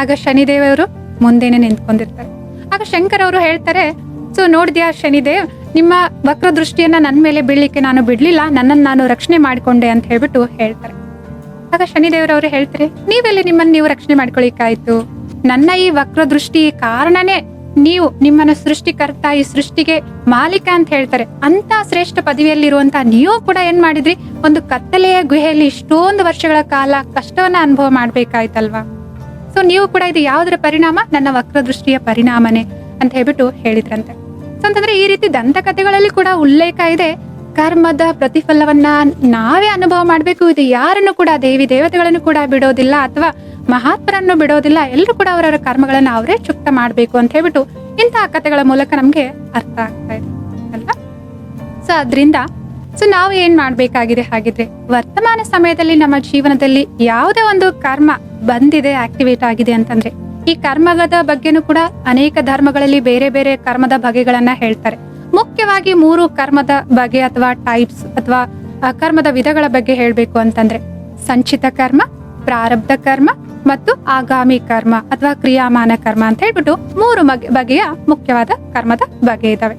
ಆಗ ಶನಿದೇವರು ಮುಂದೆನೆ ನಿಂತ್ಕೊಂಡಿರ್ತಾರೆ. ಆಗ ಶಂಕರ ಅವರು ಹೇಳ್ತಾರೆ, ಸೊ ನೋಡಿದ್ಯಾ ಶನಿದೇವ್, ನಿಮ್ಮ ವಕ್ರ ದೃಷ್ಟಿಯನ್ನ ನನ್ನ ಮೇಲೆ ಬೀಳ್ಲಿಕ್ಕೆ ನಾನು ಬಿಡ್ಲಿಲ್ಲ, ನನ್ನನ್ನು ನಾನು ರಕ್ಷಣೆ ಮಾಡಿಕೊಂಡೆ ಅಂತ ಹೇಳ್ಬಿಟ್ಟು ಹೇಳ್ತಾರೆ. ಆಗ ಶನಿದೇವರವರು ಹೇಳ್ತಾರೆ, ನೀವೆಲ್ಲಿ ನಿಮ್ಮನ್ನು ನೀವು ರಕ್ಷಣೆ ಮಾಡ್ಕೊಳಿಕಾಯ್ತು, ನನ್ನ ಈ ವಕ್ರ ದೃಷ್ಟಿ ಕಾರಣನೇ ನೀವು, ನಿಮ್ಮನ್ನ ಸೃಷ್ಟಿಕರ್ತ, ಈ ಸೃಷ್ಟಿಗೆ ಮಾಲೀಕ ಅಂತ ಹೇಳ್ತಾರೆ. ಅಂತ ಶ್ರೇಷ್ಠ ಪದವಿಯಲ್ಲಿರುವಂತಹ ನೀವು ಕೂಡ ಏನ್ ಮಾಡಿದ್ರಿ, ಒಂದು ಕತ್ತಲೆಯ ಗುಹೆಯಲ್ಲಿ ಇಷ್ಟೊಂದು ವರ್ಷಗಳ ಕಾಲ ಕಷ್ಟವನ್ನ ಅನುಭವ ಮಾಡ್ಬೇಕಾಯ್ತಲ್ವಾ. ಸೊ ನೀವು ಕೂಡ ಇದು ಯಾವುದರ ಪರಿಣಾಮ, ನನ್ನ ವಕ್ರ ದೃಷ್ಟಿಯ ಪರಿಣಾಮನೇ ಅಂತ ಹೇಳ್ಬಿಟ್ಟು ಹೇಳಿದ್ರಂತೆ. ಸೊ ಅಂತಂದ್ರೆ ಈ ರೀತಿ ದಂತಕಥೆಗಳಲ್ಲಿ ಕೂಡ ಉಲ್ಲೇಖ ಇದೆ, ಕರ್ಮದ ಪ್ರತಿಫಲವನ್ನ ನಾವೇ ಅನುಭವ ಮಾಡ್ಬೇಕು. ಇದು ಯಾರನ್ನು ಕೂಡ, ದೇವಿ ದೇವತೆಗಳನ್ನು ಕೂಡ ಬಿಡೋದಿಲ್ಲ, ಅಥವಾ ಮಹಾತ್ಮರನ್ನು ಬಿಡೋದಿಲ್ಲ. ಎಲ್ಲರೂ ಕೂಡ ಅವರವರ ಕರ್ಮಗಳನ್ನ ಅವರೇ ಚುಕ್ತ ಮಾಡ್ಬೇಕು ಅಂತ ಹೇಳ್ಬಿಟ್ಟು ಇಂತಹ ಕಥೆಗಳ ಮೂಲಕ ನಮ್ಗೆ ಅರ್ಥ ಆಗ್ತಾ ಇದೆ ಅಲ್ವಾ. ಸೊ ಅದ್ರಿಂದ ನಾವು ಏನ್ ಮಾಡ್ಬೇಕಾಗಿದೆ, ಹಾಗಿದ್ರೆ ವರ್ತಮಾನ ಸಮಯದಲ್ಲಿ ನಮ್ಮ ಜೀವನದಲ್ಲಿ ಯಾವುದೇ ಒಂದು ಕರ್ಮ ಬಂದಿದೆ, ಆಕ್ಟಿವೇಟ್ ಆಗಿದೆ ಅಂತಂದ್ರೆ, ಈ ಕರ್ಮದ ಬಗ್ಗೆನೂ ಕೂಡ ಅನೇಕ ಧರ್ಮಗಳಲ್ಲಿ ಬೇರೆ ಬೇರೆ ಕರ್ಮದ ಬಗೆಗಳನ್ನ ಹೇಳ್ತಾರೆ. ಮುಖ್ಯವಾಗಿ 3 ಕರ್ಮದ ಬಗೆ ಅಥವಾ ಟೈಪ್ಸ್ ಅಥವಾ ಕರ್ಮದ ವಿಧಗಳ ಬಗ್ಗೆ ಹೇಳ್ಬೇಕು ಅಂತಂದ್ರೆ, ಸಂಚಿತ ಕರ್ಮ, ಪ್ರಾರಬ್ಧ ಕರ್ಮ ಮತ್ತು ಆಗಾಮಿ ಕರ್ಮ ಅಥವಾ ಕ್ರಿಯಾಮಾನ ಕರ್ಮ ಅಂತ ಹೇಳ್ಬಿಟ್ಟು 3 ಬಗೆಯ ಮುಖ್ಯವಾದ ಕರ್ಮದ ಬಗೆ ಇದಾವೆ.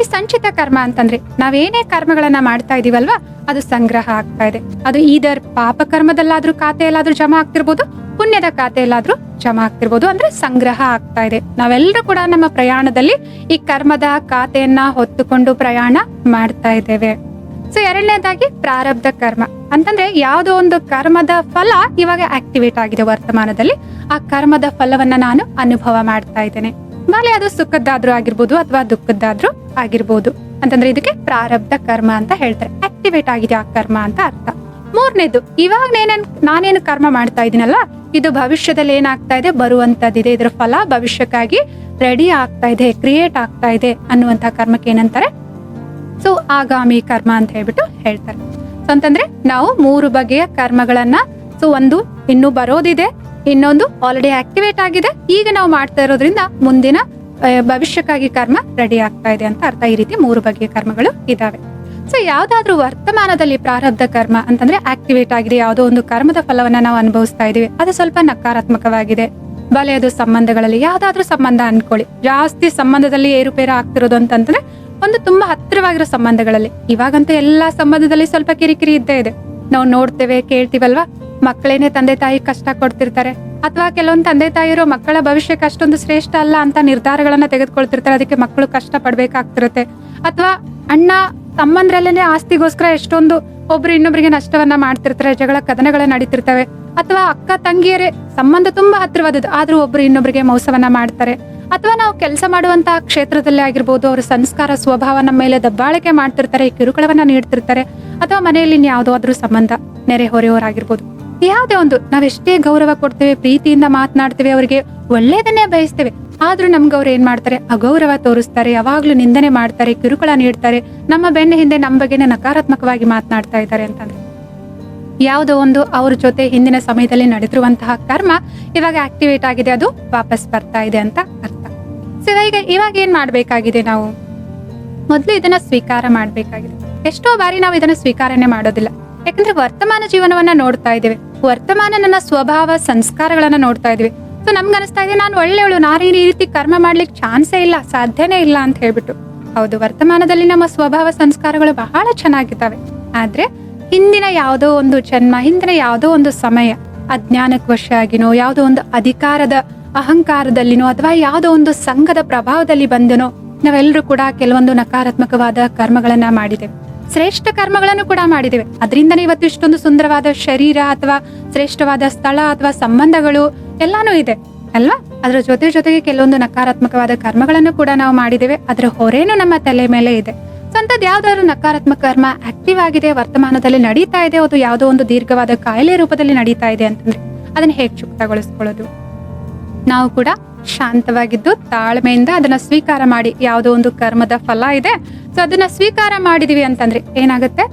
ಈ ಸಂಚಿತ ಕರ್ಮ ಅಂತಂದ್ರೆ, ನಾವೇನೇ ಕರ್ಮಗಳನ್ನ ಮಾಡ್ತಾ ಇದೀವಲ್ವಾ, ಅದು ಸಂಗ್ರಹ ಆಗ್ತಾ ಇದೆ. ಅದು ಈದರ್ ಪಾಪ ಕರ್ಮದಲ್ಲಾದ್ರೂ ಖಾತೆಯಲ್ಲಾದ್ರೂ ಜಮಾ ಆಗ್ತಿರ್ಬೋದು, ಪುಣ್ಯದ ಖಾತೆಯಲ್ಲಾದ್ರೂ ಜಮಾ ಆಗ್ತಿರ್ಬೋದು. ಅಂದ್ರೆ ಸಂಗ್ರಹ ಆಗ್ತಾ ಇದೆ. ನಾವೆಲ್ಲರೂ ಕೂಡ ನಮ್ಮ ಪ್ರಯಾಣದಲ್ಲಿ ಈ ಕರ್ಮದ ಖಾತೆಯನ್ನ ಹೊತ್ತುಕೊಂಡು ಪ್ರಯಾಣ ಮಾಡ್ತಾ ಇದ್ದೇವೆ. ಸೊ ಎರಡನೇದಾಗಿ ಪ್ರಾರಬ್ಧ ಕರ್ಮ ಅಂತಂದ್ರೆ, ಯಾವುದೋ ಒಂದು ಕರ್ಮದ ಫಲ ಇವಾಗ ಆಕ್ಟಿವೇಟ್ ಆಗಿದೆ ವರ್ತಮಾನದಲ್ಲಿ, ಆ ಕರ್ಮದ ಫಲವನ್ನ ನಾನು ಅನುಭವ ಮಾಡ್ತಾ ಇದ್ದೇನೆ. ಬಾಲೆ ಅದು ಸುಖದ್ದಾದ್ರೂ ಆಗಿರ್ಬೋದು ಅಥವಾ ದುಃಖದ್ದಾದ್ರೂ ಆಗಿರ್ಬೋದು ಅಂತಂದ್ರೆ ಇದಕ್ಕೆ ಪ್ರಾರಬ್ಧ ಕರ್ಮ ಅಂತ ಹೇಳ್ತಾರೆ. ಆಕ್ಟಿವೇಟ್ ಆಗಿದೆ ಆ ಕರ್ಮ ಅಂತ ಅರ್ಥ. ಮೂರನೇದು, ಇವಾಗ ನಾನೇನು ಕರ್ಮ ಮಾಡ್ತಾ ಇದೀನಲ್ಲ, ಇದು ಭವಿಷ್ಯದಲ್ಲಿ ಏನಾಗ್ತಾ ಇದೆ, ಬರುವಂತದ್ದಿದೆ, ಇದರ ಫಲ ಭವಿಷ್ಯಕ್ಕಾಗಿ ರೆಡಿ ಆಗ್ತಾ ಇದೆ, ಕ್ರಿಯೇಟ್ ಆಗ್ತಾ ಇದೆ ಅನ್ನುವಂತ ಕರ್ಮಕ್ಕೆ ಏನಂತಾರೆ, ಸೊ ಆಗಾಮಿ ಕರ್ಮ ಅಂತ ಹೇಳ್ಬಿಟ್ಟು ಹೇಳ್ತಾರೆ. ಸೊ ಅಂತಂದ್ರೆ ನಾವು 3 ಬಗೆಯ ಕರ್ಮಗಳನ್ನ, ಸೊ ಒಂದು ಇನ್ನು ಬರೋದಿದೆ, ಇನ್ನೊಂದು ಆಲ್ರೆಡಿ ಆಕ್ಟಿವೇಟ್ ಆಗಿದೆ, ಈಗ ನಾವು ಮಾಡ್ತಾ ಇರೋದ್ರಿಂದ ಮುಂದಿನ ಭವಿಷ್ಯಕ್ಕಾಗಿ ಕರ್ಮ ರೆಡಿ ಆಗ್ತಾ ಇದೆ ಅಂತ ಅರ್ಥ. ಈ ರೀತಿ 3 ಬಗೆಯ ಕರ್ಮಗಳು ಇದಾವೆ. ಸೊ ಯಾವ್ದಾದ್ರು ವರ್ತಮಾನದಲ್ಲಿ ಪ್ರಾರಬ್ಧ ಕರ್ಮ ಅಂತಂದ್ರೆ ಆಕ್ಟಿವೇಟ್ ಆಗಿದೆ, ಯಾವುದೋ ಒಂದು ಕರ್ಮದ ಫಲವನ್ನ ನಾವು ಅನುಭವಿಸ್ತಾ ಇದೀವಿ, ಅದು ಸ್ವಲ್ಪ ನಕಾರಾತ್ಮಕವಾಗಿದೆ. ಬಲೆ ಅದು ಸಂಬಂಧಗಳಲ್ಲಿ ಯಾವ್ದಾದ್ರು ಸಂಬಂಧ ಅನ್ಕೊಳ್ಳಿ, ಜಾಸ್ತಿ ಸಂಬಂಧದಲ್ಲಿ ಏರುಪೇರು ಆಗ್ತಿರೋದು ಅಂತಂದ್ರೆ ಒಂದು ತುಂಬಾ ಹತ್ತಿರವಾಗಿರೋ ಸಂಬಂಧಗಳಲ್ಲಿ. ಇವಾಗಂತೂ ಎಲ್ಲಾ ಸಂಬಂಧದಲ್ಲಿ ಸ್ವಲ್ಪ ಕಿರಿಕಿರಿ ಇದ್ದೇ ಇದೆ. ನಾವು ನೋಡ್ತೇವೆ, ಕೇಳ್ತೀವಲ್ವಾ, ಮಕ್ಕಳೇನೆ ತಂದೆ ತಾಯಿ ಕಷ್ಟ ಕೊಡ್ತಿರ್ತಾರೆ, ಅಥವಾ ಕೆಲವೊಂದು ತಂದೆ ತಾಯಿರು ಮಕ್ಕಳ ಭವಿಷ್ಯಕ್ಕೆ ಅಷ್ಟೊಂದು ಶ್ರೇಷ್ಠ ಅಲ್ಲ ಅಂತ ನಿರ್ಧಾರಗಳನ್ನ ತೆಗೆದುಕೊಳ್ತಿರ್ತಾರೆ, ಅದಕ್ಕೆ ಮಕ್ಕಳು ಕಷ್ಟ ಪಡ್ಬೇಕಾಗ್ತಿರುತ್ತೆ. ಅಥವಾ ಅಣ್ಣ ತಮ್ಮಂದ್ರಲ್ಲೇನೆ ಆಸ್ತಿಗೋಸ್ಕರ ಎಷ್ಟೊಂದು ಒಬ್ರು ಇನ್ನೊಬ್ರಿಗೆ ನಷ್ಟವನ್ನ ಮಾಡ್ತಿರ್ತಾರೆ, ಜಗಳ ಕದನಗಳ ನಡೀತಿರ್ತವೆ. ಅಥವಾ ಅಕ್ಕ ತಂಗಿಯರೇ ಸಂಬಂಧ ತುಂಬಾ ಹತ್ತಿರವಾದದ್ದು, ಆದ್ರೂ ಒಬ್ರು ಇನ್ನೊಬ್ರಿಗೆ ಮೋಸವನ್ನ ಮಾಡ್ತಾರೆ. ಅಥವಾ ನಾವು ಕೆಲಸ ಮಾಡುವಂತಹ ಕ್ಷೇತ್ರದಲ್ಲಿ ಆಗಿರ್ಬೋದು, ಅವರ ಸಂಸ್ಕಾರ ಸ್ವಭಾವ ನಮ್ಮ ಮೇಲೆ ದಬ್ಬಾಳಿಕೆ ಮಾಡ್ತಿರ್ತಾರೆ, ಕಿರುಕುಳವನ್ನ ನೀಡ್ತಿರ್ತಾರೆ. ಅಥವಾ ಮನೆಯಲ್ಲಿ ಯಾವುದಾದ್ರೂ ಸಂಬಂಧ, ನೆರೆ ಹೊರೆಯವರಾಗಿರ್ಬೋದು, ಯಾವುದೇ ಒಂದು ನಾವೆಷ್ಟೇ ಗೌರವ ಕೊಡ್ತೇವೆ, ಪ್ರೀತಿಯಿಂದ ಮಾತನಾಡ್ತೇವೆ, ಅವರಿಗೆ ಒಳ್ಳೇದನ್ನೇ ಬಯಸ್ತೇವೆ, ಆದ್ರೂ ನಮ್ಗೆ ಅವ್ರು ಏನ್ ಮಾಡ್ತಾರೆ, ಅಗೌರವ ತೋರಿಸ್ತಾರೆ, ಯಾವಾಗ್ಲೂ ನಿಂದನೆ ಮಾಡ್ತಾರೆ, ಕಿರುಕುಳ ನೀಡ್ತಾರೆ, ನಮ್ಮ ಬೆನ್ನ ಹಿಂದೆ ನಮ್ಮ ಬಗ್ಗೆನೇ ನಕಾರಾತ್ಮಕವಾಗಿ ಮಾತನಾಡ್ತಾ ಇದ್ದಾರೆ ಅಂತಂದ್ರೆ ಯಾವುದೋ ಒಂದು ಅವ್ರ ಜೊತೆ ಹಿಂದಿನ ಸಮಯದಲ್ಲಿ ನಡೆದಿರುವಂತಹ ಕರ್ಮ ಇವಾಗ ಆಕ್ಟಿವೇಟ್ ಆಗಿದೆ, ಅದು ವಾಪಸ್ ಬರ್ತಾ ಇದೆ ಅಂತ ಅರ್ಥ. ಸೊ ಇವಾಗ ಏನ್ ಮಾಡ್ಬೇಕಾಗಿದೆ, ನಾವು ಮೊದಲು ಇದನ್ನ ಸ್ವೀಕಾರ ಮಾಡ್ಬೇಕಾಗಿದೆ. ಎಷ್ಟೋ ಬಾರಿ ನಾವು ಇದನ್ನ ಸ್ವೀಕಾರನೆ ಮಾಡೋದಿಲ್ಲ, ಯಾಕಂದ್ರೆ ವರ್ತಮಾನ ಜೀವನವನ್ನ ನೋಡ್ತಾ ಇದ್ದೇವೆ, ವರ್ತಮಾನ ನನ್ನ ಸ್ವಭಾವ ಸಂಸ್ಕಾರಗಳನ್ನ ನೋಡ್ತಾ ಇದೀವಿ. ಸೊ ನಮ್ಗೆ ಅನಿಸ್ತಾ ಇದೆ ನಾನು ಒಳ್ಳೆಯವಳು, ನಾನು ಈ ರೀತಿ ಕರ್ಮ ಮಾಡ್ಲಿಕ್ಕೆ ಚಾನ್ಸೇ ಇಲ್ಲ, ಸಾಧ್ಯನೇ ಇಲ್ಲ ಅಂತ ಹೇಳ್ಬಿಟ್ಟು. ಹೌದು, ವರ್ತಮಾನದಲ್ಲಿ ನಮ್ಮ ಸ್ವಭಾವ ಸಂಸ್ಕಾರಗಳು ಬಹಳ ಚೆನ್ನಾಗಿದ್ದಾವೆ. ಆದ್ರೆ ಹಿಂದಿನ ಯಾವುದೋ ಒಂದು ಜನ್ಮ, ಹಿಂದಿನ ಯಾವುದೋ ಒಂದು ಸಮಯ ಅಜ್ಞಾನಕ್ಕೆ ವಶ ಆಗಿನೋ, ಯಾವುದೋ ಒಂದು ಅಧಿಕಾರದ ಅಹಂಕಾರದಲ್ಲಿನೋ, ಅಥವಾ ಯಾವುದೋ ಒಂದು ಸಂಘದ ಪ್ರಭಾವದಲ್ಲಿ ಬಂದನೋ ನಾವೆಲ್ಲರೂ ಕೂಡ ಕೆಲವೊಂದು ನಕಾರಾತ್ಮಕವಾದ ಕರ್ಮಗಳನ್ನ ಮಾಡಿದ್ದೇವೆ, ಶ್ರೇಷ್ಠ ಕರ್ಮಗಳನ್ನು ಕೂಡ ಮಾಡಿದ್ದೇವೆ. ಅದರಿಂದನೇ ಇವತ್ತು ಇಷ್ಟೊಂದು ಸುಂದರವಾದ ಶರೀರ ಅಥವಾ ಶ್ರೇಷ್ಠವಾದ ಸ್ಥಳ ಅಥವಾ ಸಂಬಂಧಗಳು ಎಲ್ಲಾನು ಇದೆ ಅಲ್ವಾ. ಅದರ ಜೊತೆಗೆ ಕೆಲವೊಂದು ನಕಾರಾತ್ಮಕವಾದ ಕರ್ಮಗಳನ್ನು ಕೂಡ ನಾವು ಮಾಡಿದ್ದೇವೆ, ಅದರ ಹೊರೇನು ನಮ್ಮ ತಲೆ ಮೇಲೆ ಇದೆ. ಅಂಥದ್ದು ಯಾವ್ದಾದ್ರು ನಕಾರಾತ್ಮಕ ಕರ್ಮ ಆಕ್ಟಿವ್ ಆಗಿದೆ, ವರ್ತಮಾನದಲ್ಲಿ ನಡೀತಾ ಇದೆ, ಅದು ಯಾವುದೋ ಒಂದು ದೀರ್ಘವಾದ ಕಾಯಿಲೆ ರೂಪದಲ್ಲಿ ನಡೀತಾ ಇದೆ ಅಂತಂದ್ರೆ ಅದನ್ನ ಹೇಗೆ ಚುಕ್ತಗೊಳಿಸ್ಕೊಳ್ಳೋದು? ನಾವು ಕೂಡ ಶಾಂತವಾಗಿದ್ದು ತಾಳ್ಮೆಯಿಂದ ಅದನ್ನ ಸ್ವೀಕಾರ ಮಾಡಿ, ಯಾವುದೋ ಒಂದು ಕರ್ಮದ ಫಲ ಇದೆ, ಸೊ ಅದನ್ನ ಸ್ವೀಕಾರ ಮಾಡಿದೀವಿ ಅಂತಂದ್ರೆ ಏನಾಗುತ್ತೆ,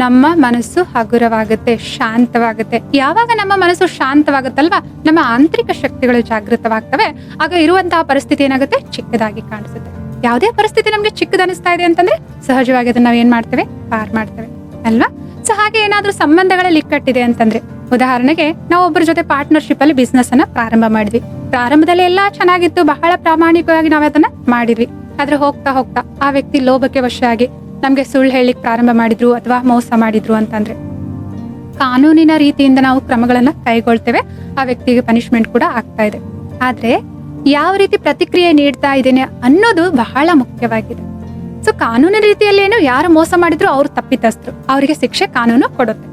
ನಮ್ಮ ಮನಸ್ಸು ಹಗುರವಾಗುತ್ತೆ, ಶಾಂತವಾಗುತ್ತೆ. ಯಾವಾಗ ನಮ್ಮ ಮನಸ್ಸು ಶಾಂತವಾಗುತ್ತಲ್ವಾ, ನಮ್ಮ ಆಂತರಿಕ ಶಕ್ತಿಗಳು ಜಾಗೃತವಾಗ್ತವೆ. ಆಗ ಇರುವಂತಹ ಪರಿಸ್ಥಿತಿ ಏನಾಗುತ್ತೆ, ಚಿಕ್ಕದಾಗಿ ಕಾಣಿಸುತ್ತೆ. ಯಾವುದೇ ಪರಿಸ್ಥಿತಿ ನಮ್ಗೆ ಚಿಕ್ಕದನಿಸ್ತಾ ಇದೆ ಅಂತಂದ್ರೆ ಸಹಜವಾಗಿ ಅದನ್ನ ನಾವ್ ಏನ್ ಮಾಡ್ತೇವೆ, ಪಾರ್ ಮಾಡ್ತೇವೆ ಅಲ್ವಾ. ಸೊ ಹಾಗೆ ಏನಾದ್ರೂ ಸಂಬಂಧಗಳಲ್ಲಿ ಇಕ್ಕಟ್ಟಿದೆ ಅಂತಂದ್ರೆ, ಉದಾಹರಣೆಗೆ ನಾವು ಒಬ್ಬರ ಜೊತೆ ಪಾರ್ಟ್ನರ್ಶಿಪ್ ಅಲ್ಲಿ ಬಿಸ್ನೆಸ್ ಅನ್ನ ಪ್ರಾರಂಭ ಮಾಡಿದ್ವಿ. ಪ್ರಾರಂಭದಲ್ಲಿ ಎಲ್ಲಾ ಚೆನ್ನಾಗಿತ್ತು, ಬಹಳ ಪ್ರಾಮಾಣಿಕವಾಗಿ ನಾವ್ ಅದನ್ನ ಮಾಡಿದ್ವಿ. ಆದ್ರೆ ಹೋಗ್ತಾ ಹೋಗ್ತಾ ಆ ವ್ಯಕ್ತಿ ಲೋಭಕ್ಕೆ ವಶ ಆಗಿ ನಮ್ಗೆ ಸುಳ್ಳು ಹೇಳಿಕ್ ಪ್ರಾರಂಭ ಮಾಡಿದ್ರು ಅಥವಾ ಮೋಸ ಮಾಡಿದ್ರು ಅಂತಂದ್ರೆ ಕಾನೂನಿನ ರೀತಿಯಿಂದ ನಾವು ಕ್ರಮಗಳನ್ನ ಕೈಗೊಳ್ತೇವೆ, ಆ ವ್ಯಕ್ತಿಗೆ ಪನಿಷ್ಮೆಂಟ್ ಕೂಡ ಆಗ್ತಾ ಇದೆ. ಆದ್ರೆ ಯಾವ ರೀತಿ ಪ್ರತಿಕ್ರಿಯೆ ನೀಡ್ತಾ ಇದ್ದೇನೆ ಅನ್ನೋದು ಬಹಳ ಮುಖ್ಯವಾಗಿದೆ. ಸೊ ಕಾನೂನಿನ ರೀತಿಯಲ್ಲಿ ಏನು, ಯಾರು ಮೋಸ ಮಾಡಿದ್ರು ಅವ್ರು ತಪ್ಪಿತಸ್ಥರು, ಅವರಿಗೆ ಶಿಕ್ಷೆ ಕಾನೂನು ಕೊಡುತ್ತೆ.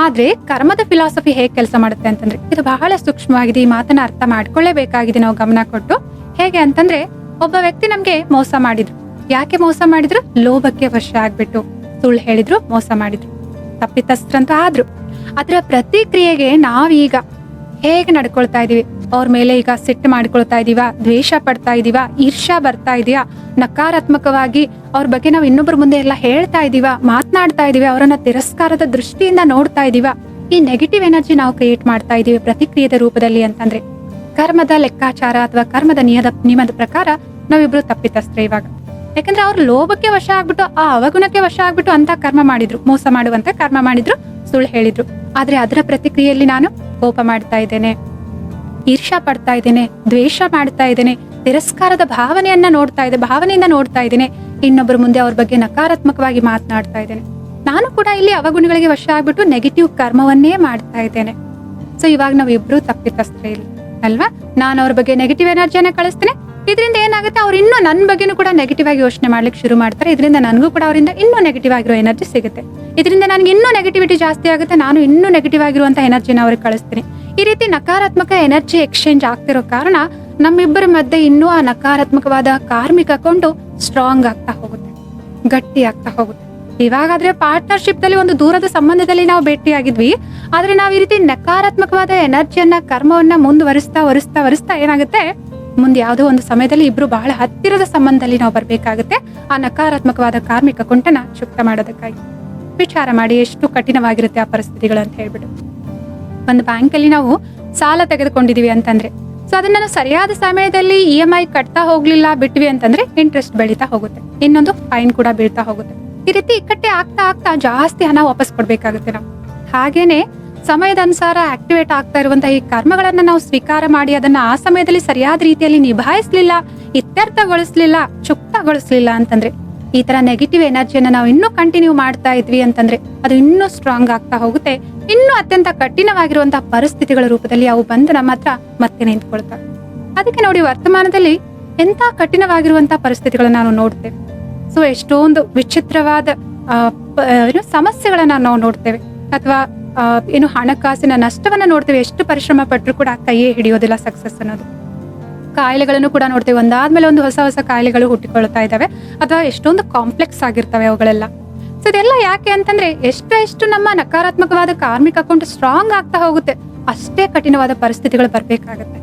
ಆದ್ರೆ ಕರ್ಮದ ಫಿಲಾಸಫಿ ಹೇಗೆ ಕೆಲಸ ಮಾಡುತ್ತೆ ಅಂತಂದ್ರೆ ಇದು ಬಹಳ ಸೂಕ್ಷ್ಮವಾಗಿದೆ. ಈ ಮಾತನ್ನ ಅರ್ಥ ಮಾಡ್ಕೊಳ್ಳೇಬೇಕಾಗಿದೆ ನಾವು ಗಮನ ಕೊಟ್ಟು. ಹೇಗೆ ಅಂತಂದ್ರೆ, ಒಬ್ಬ ವ್ಯಕ್ತಿ ನಮ್ಗೆ ಮೋಸ ಮಾಡಿದ್ರು. ಯಾಕೆ ಮೋಸ ಮಾಡಿದ್ರು? ಲೋಭಕ್ಕೆ ವಶ ಆಗ್ಬಿಟ್ಟು ಸುಳ್ಳು ಹೇಳಿದ್ರು, ಮೋಸ ಮಾಡಿದ್ರು, ತಪ್ಪಿತಸ್ಥರಂತ ಆದ್ರು. ಅದರ ಪ್ರತಿಕ್ರಿಯೆಗೆ ನಾವೀಗ ಹೇಗೆ ನಡ್ಕೊಳ್ತಾ ಇದೀವಿ, ಅವ್ರ ಮೇಲೆ ಈಗ ಸಿಟ್ಟು ಮಾಡ್ಕೊಳ್ತಾ ಇದೀವಾ, ದ್ವೇಷ ಪಡ್ತಾ ಇದೀವಾ, ಈರ್ಷ್ಯಾ ಬರ್ತಾ ಇದೆಯಾ, ನಕಾರಾತ್ಮಕವಾಗಿ ಅವ್ರ ಬಗ್ಗೆ ನಾವು ಇನ್ನೊಬ್ಬರ ಮುಂದೆ ಎಲ್ಲ ಹೇಳ್ತಾ ಇದೀವಾ, ಮಾತನಾಡ್ತಾ ಇದೀವಿ, ಅವರನ್ನ ತಿರಸ್ಕಾರದ ದೃಷ್ಟಿಯಿಂದ ನೋಡ್ತಾ ಇದೀವಾ, ಈ ನೆಗೆಟಿವ್ ಎನರ್ಜಿ ನಾವು ಕ್ರಿಯೇಟ್ ಮಾಡ್ತಾ ಇದೀವಿ ಪ್ರತಿಕ್ರಿಯೆಯ ರೂಪದಲ್ಲಿ ಅಂತಂದ್ರೆ ಕರ್ಮದ ಲೆಕ್ಕಾಚಾರ ಅಥವಾ ಕರ್ಮದ ನಿಯಮದ ಪ್ರಕಾರ ನಾವಿಬ್ರು ತಪ್ಪಿತಸ್ತ್ರೆ ಇವಾಗ. ಯಾಕಂದ್ರೆ ಅವ್ರು ಲೋಭಕ್ಕೆ ವಶ ಆಗ್ಬಿಟ್ಟು, ಆ ಅವಗುಣಕ್ಕೆ ವಶ ಆಗ್ಬಿಟ್ಟು ಅಂತ ಕರ್ಮ ಮಾಡಿದ್ರು, ಮೋಸ ಮಾಡುವಂತ ಕರ್ಮ ಮಾಡಿದ್ರು, ಸುಳ್ಳು ಹೇಳಿದ್ರು. ಆದ್ರೆ ಅದರ ಪ್ರತಿಕ್ರಿಯೆಯಲ್ಲಿ ನಾನು ಕೋಪ ಮಾಡ್ತಾ ಇದ್ದೇನೆ, ಈರ್ಷ್ಯಾ ಪಡ್ತಾ ಇದ್ದೇನೆ, ದ್ವೇಷ ಮಾಡ್ತಾ ಇದ್ದೇನೆ, ತಿರಸ್ಕಾರದ ಭಾವನೆಯಿಂದ ನೋಡ್ತಾ ಇದ್ದೇನೆ, ಇನ್ನೊಬ್ಬರ ಮುಂದೆ ಅವ್ರ ಬಗ್ಗೆ ನಕಾರಾತ್ಮಕವಾಗಿ ಮಾತನಾಡ್ತಾ ಇದ್ದೇನೆ. ನಾನು ಕೂಡ ಇಲ್ಲಿ ಅವಗುಣಗಳಿಗೆ ವಶ ಆಗ್ಬಿಟ್ಟು ನೆಗೆಟಿವ್ ಕರ್ಮವನ್ನೇ ಮಾಡ್ತಾ ಇದ್ದೇನೆ. ಸೊ ಇವಾಗ ನಾವ್ ಇಬ್ರು ತಪ್ಪಿತಸ್ಥರೇ ಇಲ್ಲಿ ಅಲ್ವಾ. ನಾನು ಅವ್ರ ಬಗ್ಗೆ ನೆಗೆಟಿವ್ ಎನರ್ಜಿಯನ್ನ ಕಳಿಸ್ತೇನೆ, ಇದರಿಂದ ಏನಾಗುತ್ತೆ, ಅವ್ರು ಇನ್ನೂ ನನ್ನ ಬಗ್ಗೆನೂ ಕೂಡ ನೆಗೆಟಿವ್ ಆಗಿ ಯೋಚನೆ ಮಾಡ್ಲಿಕ್ಕೆ ಶುರು ಮಾಡ್ತಾರೆ. ಇದರಿಂದ ನನಗೂ ಕೂಡ ಅವರಿಂದ ಇನ್ನೂ ನೆಗೆಟಿವ್ ಆಗಿರೋ ಎನರ್ಜಿ ಸಿಗುತ್ತೆ. ಇದರಿಂದ ನನಗೆ ಇನ್ನೂ ನೆಗೆಟಿವಿಟಿ ಜಾಸ್ತಿ ಆಗುತ್ತೆ, ನಾನು ಇನ್ನೂ ನೆಗೆಟಿವ್ ಆಗಿರುವಂತ ಎನರ್ಜಿನ ಅವ್ರಿಗೆ ಕಳಿಸ್ತೀನಿ. ಈ ರೀತಿ ನಕಾರಾತ್ಮಕ ಎನರ್ಜಿ ಎಕ್ಸ್ಚೇಂಜ್ ಆಗ್ತಿರೋ ಕಾರಣ ನಮ್ಮಿಬ್ಬರ ಮಧ್ಯೆ ಇನ್ನೂ ಆ ನಕಾರಾತ್ಮಕವಾದ ಕಾರ್ಮಿಕ ಕೊಂಡು ಸ್ಟ್ರಾಂಗ್ ಆಗ್ತಾ ಹೋಗುತ್ತೆ, ಗಟ್ಟಿ ಆಗ್ತಾ ಹೋಗುತ್ತೆ. ಇವಾಗಾದ್ರೆ ಪಾರ್ಟ್ನರ್ಶಿಪ್ ದಲ್ಲಿ ಒಂದು ದೂರದ ಸಂಬಂಧದಲ್ಲಿ ನಾವು ಭೇಟಿಯಾಗಿದ್ವಿ, ಆದ್ರೆ ನಾವು ಈ ರೀತಿ ನಕಾರಾತ್ಮಕವಾದ ಎನರ್ಜಿಯನ್ನ ಕರ್ಮವನ್ನ ಮುಂದುವರಿಸ್ತಾ ಏನಾಗುತ್ತೆ, ಮುಂದೆ ಯಾವುದೋ ಒಂದು ಸಮಯದಲ್ಲಿ ಇಬ್ರು ಬಹಳ ಹತ್ತಿರದ ಸಂಬಂಧದಲ್ಲಿ ನಾವು ಬರ್ಬೇಕಾಗುತ್ತೆ ಆ ನಕಾರಾತ್ಮಕವಾದ ಕಾರ್ಮಿಕ ಕುಂಟನ ಚುಕ್ತ ಮಾಡೋದಕ್ಕಾಗಿ. ವಿಚಾರ ಮಾಡಿ ಎಷ್ಟು ಕಠಿಣವಾಗಿರುತ್ತೆ ಆ ಪರಿಸ್ಥಿತಿಗಳು ಅಂತ ಹೇಳ್ಬಿಟ್ಟು. ಒಂದು ಬ್ಯಾಂಕ್ ಅಲ್ಲಿ ನಾವು ಸಾಲ ತೆಗೆದುಕೊಂಡಿದೀವಿ ಅಂತಂದ್ರೆ, ಸೊ ಅದನ್ನ ನಾವು ಸರಿಯಾದ ಸಮಯದಲ್ಲಿ EMI ಕಟ್ತಾ ಹೋಗ್ಲಿಲ್ಲ, ಬಿಟ್ವಿ ಅಂತಂದ್ರೆ ಇಂಟ್ರೆಸ್ಟ್ ಬೆಳೀತಾ ಹೋಗುತ್ತೆ, ಇನ್ನೊಂದು ಫೈನ್ ಕೂಡ ಬೀಳ್ತಾ ಹೋಗುತ್ತೆ. ಈ ರೀತಿ ಇಕ್ಕಟ್ಟೆ ಆಗ್ತಾ ಜಾಸ್ತಿ ಹಣ ವಾಪಸ್ ಕೊಡ್ಬೇಕಾಗುತ್ತೆ ನಾವು. ಹಾಗೇನೆ ಸಮಯದ ಅನುಸಾರ ಆಕ್ಟಿವೇಟ್ ಆಗ್ತಾ ಇರುವಂತಹ ಈ ಕರ್ಮಗಳನ್ನ ನಾವು ಸ್ವೀಕಾರ ಮಾಡಿ ಅದನ್ನ ಆ ಸಮಯದಲ್ಲಿ ಸರಿಯಾದ ರೀತಿಯಲ್ಲಿ ನಿಭಾಯಿಸ್ಲಿಲ್ಲ, ಇತ್ಯರ್ಥಗೊಳಿಸ್ಲಿಲ್ಲ, ಚುಕ್ತಗೊಳಿಸ್ಲಿಲ್ಲ ಅಂತಂದ್ರೆ ಈ ತರ ನೆಗೆಟಿವ್ ಎನರ್ಜಿಯನ್ನ ನಾವು ಇನ್ನೂ ಕಂಟಿನ್ಯೂ ಮಾಡ್ತಾ ಇದ್ವಿ ಅಂತಂದ್ರೆ ಅದು ಇನ್ನೂ ಸ್ಟ್ರಾಂಗ್ ಆಗ್ತಾ ಹೋಗುತ್ತೆ. ಇನ್ನೂ ಅತ್ಯಂತ ಕಠಿಣವಾಗಿರುವಂತಹ ಪರಿಸ್ಥಿತಿಗಳ ರೂಪದಲ್ಲಿ ಅವು ಬಂದು ನಮ್ಮ ಹತ್ರ ಮತ್ತೆ ನಿಂತ್ಕೊಳ್ತವೆ. ಅದಕ್ಕೆ ನೋಡಿ, ವರ್ತಮಾನದಲ್ಲಿ ಎಂತ ಕಠಿಣವಾಗಿರುವಂತಹ ಪರಿಸ್ಥಿತಿಗಳನ್ನ ನಾವು ನೋಡ್ತೇವೆ. ಸೊ ಎಷ್ಟೊಂದು ವಿಚಿತ್ರವಾದ ಸಮಸ್ಯೆಗಳನ್ನ ನಾವು ನೋಡ್ತೇವೆ, ಅಥವಾ ಏನು ಹಣಕಾಸಿನ ನಷ್ಟವನ್ನ ನೋಡ್ತೇವೆ. ಎಷ್ಟು ಪರಿಶ್ರಮ ಪಟ್ಟರು ಕೂಡ ಕೈಯೇ ಹಿಡಿಯೋದಿಲ್ಲ ಸಕ್ಸಸ್ ಅನ್ನೋದು. ಕಾಯಿಲೆಗಳನ್ನು ಕೂಡ ನೋಡ್ತೇವೆ, ಒಂದಾದ್ಮೇಲೆ ಒಂದು ಹೊಸ ಕಾಯಿಲೆಗಳು ಹುಟ್ಟಿಕೊಳ್ತಾ ಇದ್ದಾವೆ, ಅಥವಾ ಎಷ್ಟೊಂದು ಕಾಂಪ್ಲೆಕ್ಸ್ ಆಗಿರ್ತವೆ ಅವುಗಳೆಲ್ಲ. ಸೊ ಇದೆಲ್ಲ ಯಾಕೆ ಅಂತಂದ್ರೆ ಎಷ್ಟು ನಮ್ಮ ನಕಾರಾತ್ಮಕವಾದ ಕಾರ್ಮಿಕ ಅಕೌಂಟ್ ಸ್ಟ್ರಾಂಗ್ ಆಗ್ತಾ ಹೋಗುತ್ತೆ, ಅಷ್ಟೇ ಕಠಿಣವಾದ ಪರಿಸ್ಥಿತಿಗಳು ಬರ್ಬೇಕಾಗತ್ತೆ.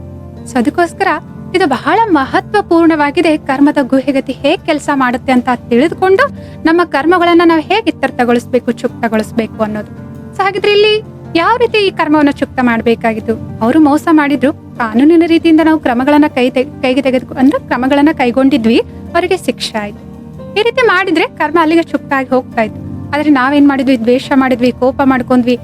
ಸೊ ಅದಕ್ಕೋಸ್ಕರ ಇದು ಬಹಳ ಮಹತ್ವಪೂರ್ಣವಾಗಿದೆ. ಕರ್ಮದ ಗುಹೆಗತಿ ಹೇಗ್ ಕೆಲಸ ಮಾಡುತ್ತೆ ಅಂತ ತಿಳಿದುಕೊಂಡು ನಮ್ಮ ಕರ್ಮಗಳನ್ನ ನಾವು ಹೇಗೆ ಇತ್ಯರ್ಥಗೊಳಿಸ್ಬೇಕು, ಚುಕ್ತಗೊಳಿಸ್ಬೇಕು ಅನ್ನೋದು. ಸೊ ಹಾಗಿದ್ರೆ ಇಲ್ಲಿ ಯಾವ ರೀತಿ ಈ ಕರ್ಮವನ್ನ ಚುಕ್ತ ಮಾಡ್ಬೇಕಾಗಿತ್ತು? ಅವರು ಮೋಸ ಮಾಡಿದ್ರು, ಕಾನೂನಿನ ರೀತಿಯಿಂದ ನಾವು ಕ್ರಮಗಳನ್ನ ಕೈಗೆ ಅಂದ್ರೆ ಕ್ರಮಗಳನ್ನ ಕೈಗೊಂಡಿದ್ವಿ, ಅವರಿಗೆ ಶಿಕ್ಷೆ ಆಯ್ತು. ಈ ರೀತಿ ಮಾಡಿದ್ರೆ ಕರ್ಮ ಅಲ್ಲಿಗೆ ಚುಕ್ತ ಆಗಿ ಹೋಗ್ತಾ ಇತ್ತು. ಆದ್ರೆ ನಾವೇನ್ ಮಾಡಿದ್ವಿ? ದ್ವೇಷ ಮಾಡಿದ್ವಿ, ಕೋಪ ಮಾಡ್ಕೊಂಡ್ವಿ,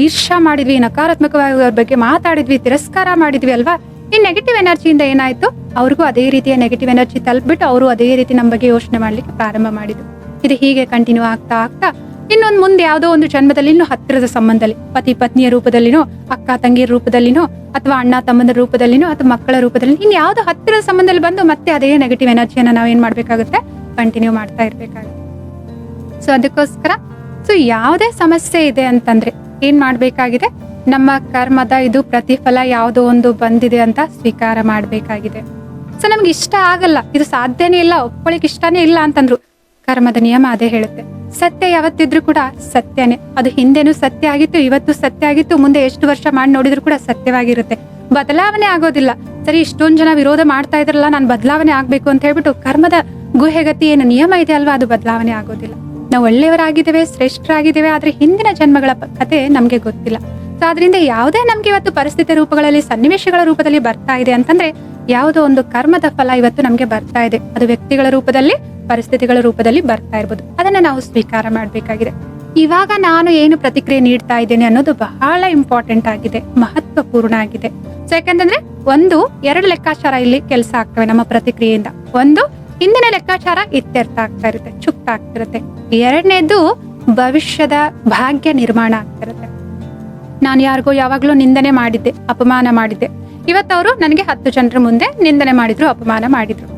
ಈರ್ಷಾ ಮಾಡಿದ್ವಿ, ನಕಾರಾತ್ಮಕವಾಗಿ ಅವ್ರ ಬಗ್ಗೆ ಮಾತಾಡಿದ್ವಿ, ತಿರಸ್ಕಾರ ಮಾಡಿದ್ವಿ ಅಲ್ವಾ? ಈ ನೆಗೆಟಿವ್ ಎನರ್ಜಿಯಿಂದ ಏನಾಯ್ತು? ಅವ್ರಿಗೂ ಅದೇ ರೀತಿಯ ನೆಗೆಟಿವ್ ಎನರ್ಜಿ ತಲುಪ್ಬಿಟ್ಟು ಅವರು ಅದೇ ರೀತಿ ನಮ್ಮ ಬಗ್ಗೆ ಯೋಚನೆ ಮಾಡ್ಲಿಕ್ಕೆ ಪ್ರಾರಂಭ ಮಾಡಿದ್ರು. ಇದು ಹೀಗೆ ಕಂಟಿನ್ಯೂ ಆಗ್ತಾ ಇನ್ನೊಂದು ಮುಂದೆ ಯಾವುದೋ ಒಂದು ಜನ್ಮದಲ್ಲಿ ಇನ್ನೂ ಹತ್ತಿರದ ಸಂಬಂಧದಲ್ಲಿ, ಪತಿ ಪತ್ನಿಯ ರೂಪದಲ್ಲಿನೋ, ಅಕ್ಕ ತಂಗಿಯ ರೂಪದಲ್ಲಿನೋ, ಅಥವಾ ಅಣ್ಣ ತಮ್ಮನ ರೂಪದಲ್ಲಿನೋ, ಅಥವಾ ಮಕ್ಕಳ ರೂಪದಲ್ಲಿ ಇನ್ ಯಾವ್ದೋ ಹತ್ತಿರದ ಸಂಬಂಧದಲ್ಲಿ ಬಂದು ಮತ್ತೆ ಅದೇ ನೆಗೆಟಿವ್ ಎನರ್ಜಿಯನ್ನ ನಾವೇನ್ ಮಾಡ್ಬೇಕಾಗುತ್ತೆ? ಕಂಟಿನ್ಯೂ ಮಾಡ್ತಾ ಇರ್ಬೇಕಾಗುತ್ತೆ. ಸೊ ಅದಕ್ಕೋಸ್ಕರ ಯಾವುದೇ ಸಮಸ್ಯೆ ಇದೆ ಅಂತಂದ್ರೆ ಏನ್ ಮಾಡ್ಬೇಕಾಗಿದೆ? ನಮ್ಮ ಕರ್ಮದ ಇದು ಪ್ರತಿಫಲ ಯಾವುದೋ ಒಂದು ಬಂದಿದೆ ಅಂತ ಸ್ವೀಕಾರ ಮಾಡ್ಬೇಕಾಗಿದೆ. ಸೊ ನಮ್ಗೆ ಇಷ್ಟ ಆಗಲ್ಲ, ಇದು ಸಾಧ್ಯನೇ ಇಲ್ಲ, ಒಪ್ಕೊಳಿಕ್ ಇಷ್ಟನೇ ಇಲ್ಲ ಅಂತಂದ್ರು ಕರ್ಮದ ನಿಯಮ ಅದೇ ಹೇಳುತ್ತೆ. ಸತ್ಯ ಯಾವತ್ತಿದ್ರು ಕೂಡ ಸತ್ಯನೇ. ಅದು ಹಿಂದೆನೂ ಸತ್ಯ ಆಗಿತ್ತು, ಇವತ್ತು ಸತ್ಯ ಆಗಿತ್ತು, ಮುಂದೆ ಎಷ್ಟು ವರ್ಷ ಮಾಡಿ ನೋಡಿದ್ರು ಕೂಡ ಸತ್ಯವಾಗಿರುತ್ತೆ. ಬದಲಾವಣೆ ಆಗೋದಿಲ್ಲ. ಸರಿ, ಇಷ್ಟೊಂದು ಜನ ವಿರೋಧ ಮಾಡ್ತಾ ಇದ್ರಲ್ಲ, ನಾನು ಬದಲಾವಣೆ ಆಗ್ಬೇಕು ಅಂತ ಹೇಳ್ಬಿಟ್ಟು ಕರ್ಮದ ಗುಹೆಗತಿ ಏನು ನಿಯಮ ಇದೆ ಅಲ್ವಾ, ಅದು ಬದಲಾವಣೆ ಆಗೋದಿಲ್ಲ. ನಾವು ಒಳ್ಳೆಯವರಾಗಿದ್ದೇವೆ, ಶ್ರೇಷ್ಠರಾಗಿದ್ದೇವೆ, ಆದ್ರೆ ಹಿಂದಿನ ಜನ್ಮಗಳ ಕಥೆ ನಮ್ಗೆ ಗೊತ್ತಿಲ್ಲ. ಸೊ ಆದ್ರಿಂದ ಯಾವುದೇ ನಮ್ಗೆ ಇವತ್ತು ಪರಿಸ್ಥಿತಿ ರೂಪಗಳಲ್ಲಿ, ಸನ್ನಿವೇಶಗಳ ರೂಪದಲ್ಲಿ ಬರ್ತಾ ಇದೆ ಅಂತಂದ್ರೆ ಯಾವುದೋ ಒಂದು ಕರ್ಮದ ಫಲ ಇವತ್ತು ನಮ್ಗೆ ಬರ್ತಾ ಇದೆ. ಅದು ವ್ಯಕ್ತಿಗಳ ರೂಪದಲ್ಲಿ, ಪರಿಸ್ಥಿತಿಗಳ ರೂಪದಲ್ಲಿ ಬರ್ತಾ ಇರ್ಬೋದು. ಅದನ್ನ ನಾವು ಸ್ವೀಕಾರ ಮಾಡ್ಬೇಕಾಗಿದೆ. ಇವಾಗ ನಾನು ಏನು ಪ್ರತಿಕ್ರಿಯೆ ನೀಡ್ತಾ ಇದ್ದೇನೆ ಅನ್ನೋದು ಬಹಳ ಇಂಪಾರ್ಟೆಂಟ್ ಆಗಿದೆ, ಮಹತ್ವಪೂರ್ಣ ಆಗಿದೆ. ಸೊ ಯಾಕಂತಂದ್ರೆ 2 ಲೆಕ್ಕಾಚಾರ ಇಲ್ಲಿ ಕೆಲಸ ಆಗ್ತವೆ ನಮ್ಮ ಪ್ರತಿಕ್ರಿಯೆಯಿಂದ. ಒಂದು, ಹಿಂದಿನ ಲೆಕ್ಕಾಚಾರ ಇತ್ಯರ್ಥ ಆಗ್ತಾ ಇರುತ್ತೆ, ಚುಕ್ತ ಆಗ್ತಿರುತ್ತೆ. 2ನೇದು ಭವಿಷ್ಯದ ಭಾಗ್ಯ ನಿರ್ಮಾಣ ಆಗ್ತಿರುತ್ತೆ. ನಾನು ಯಾರಿಗೋ ಯಾವಾಗ್ಲೂ ನಿಂದನೆ ಮಾಡಿದ್ದೆ, ಅಪಮಾನ ಮಾಡಿದ್ದೆ. ಇವತ್ತವರು ನನಗೆ 10 ಜನರ ಮುಂದೆ ನಿಂದನೆ ಮಾಡಿದ್ರು, ಅಪಮಾನ ಮಾಡಿದ್ರು.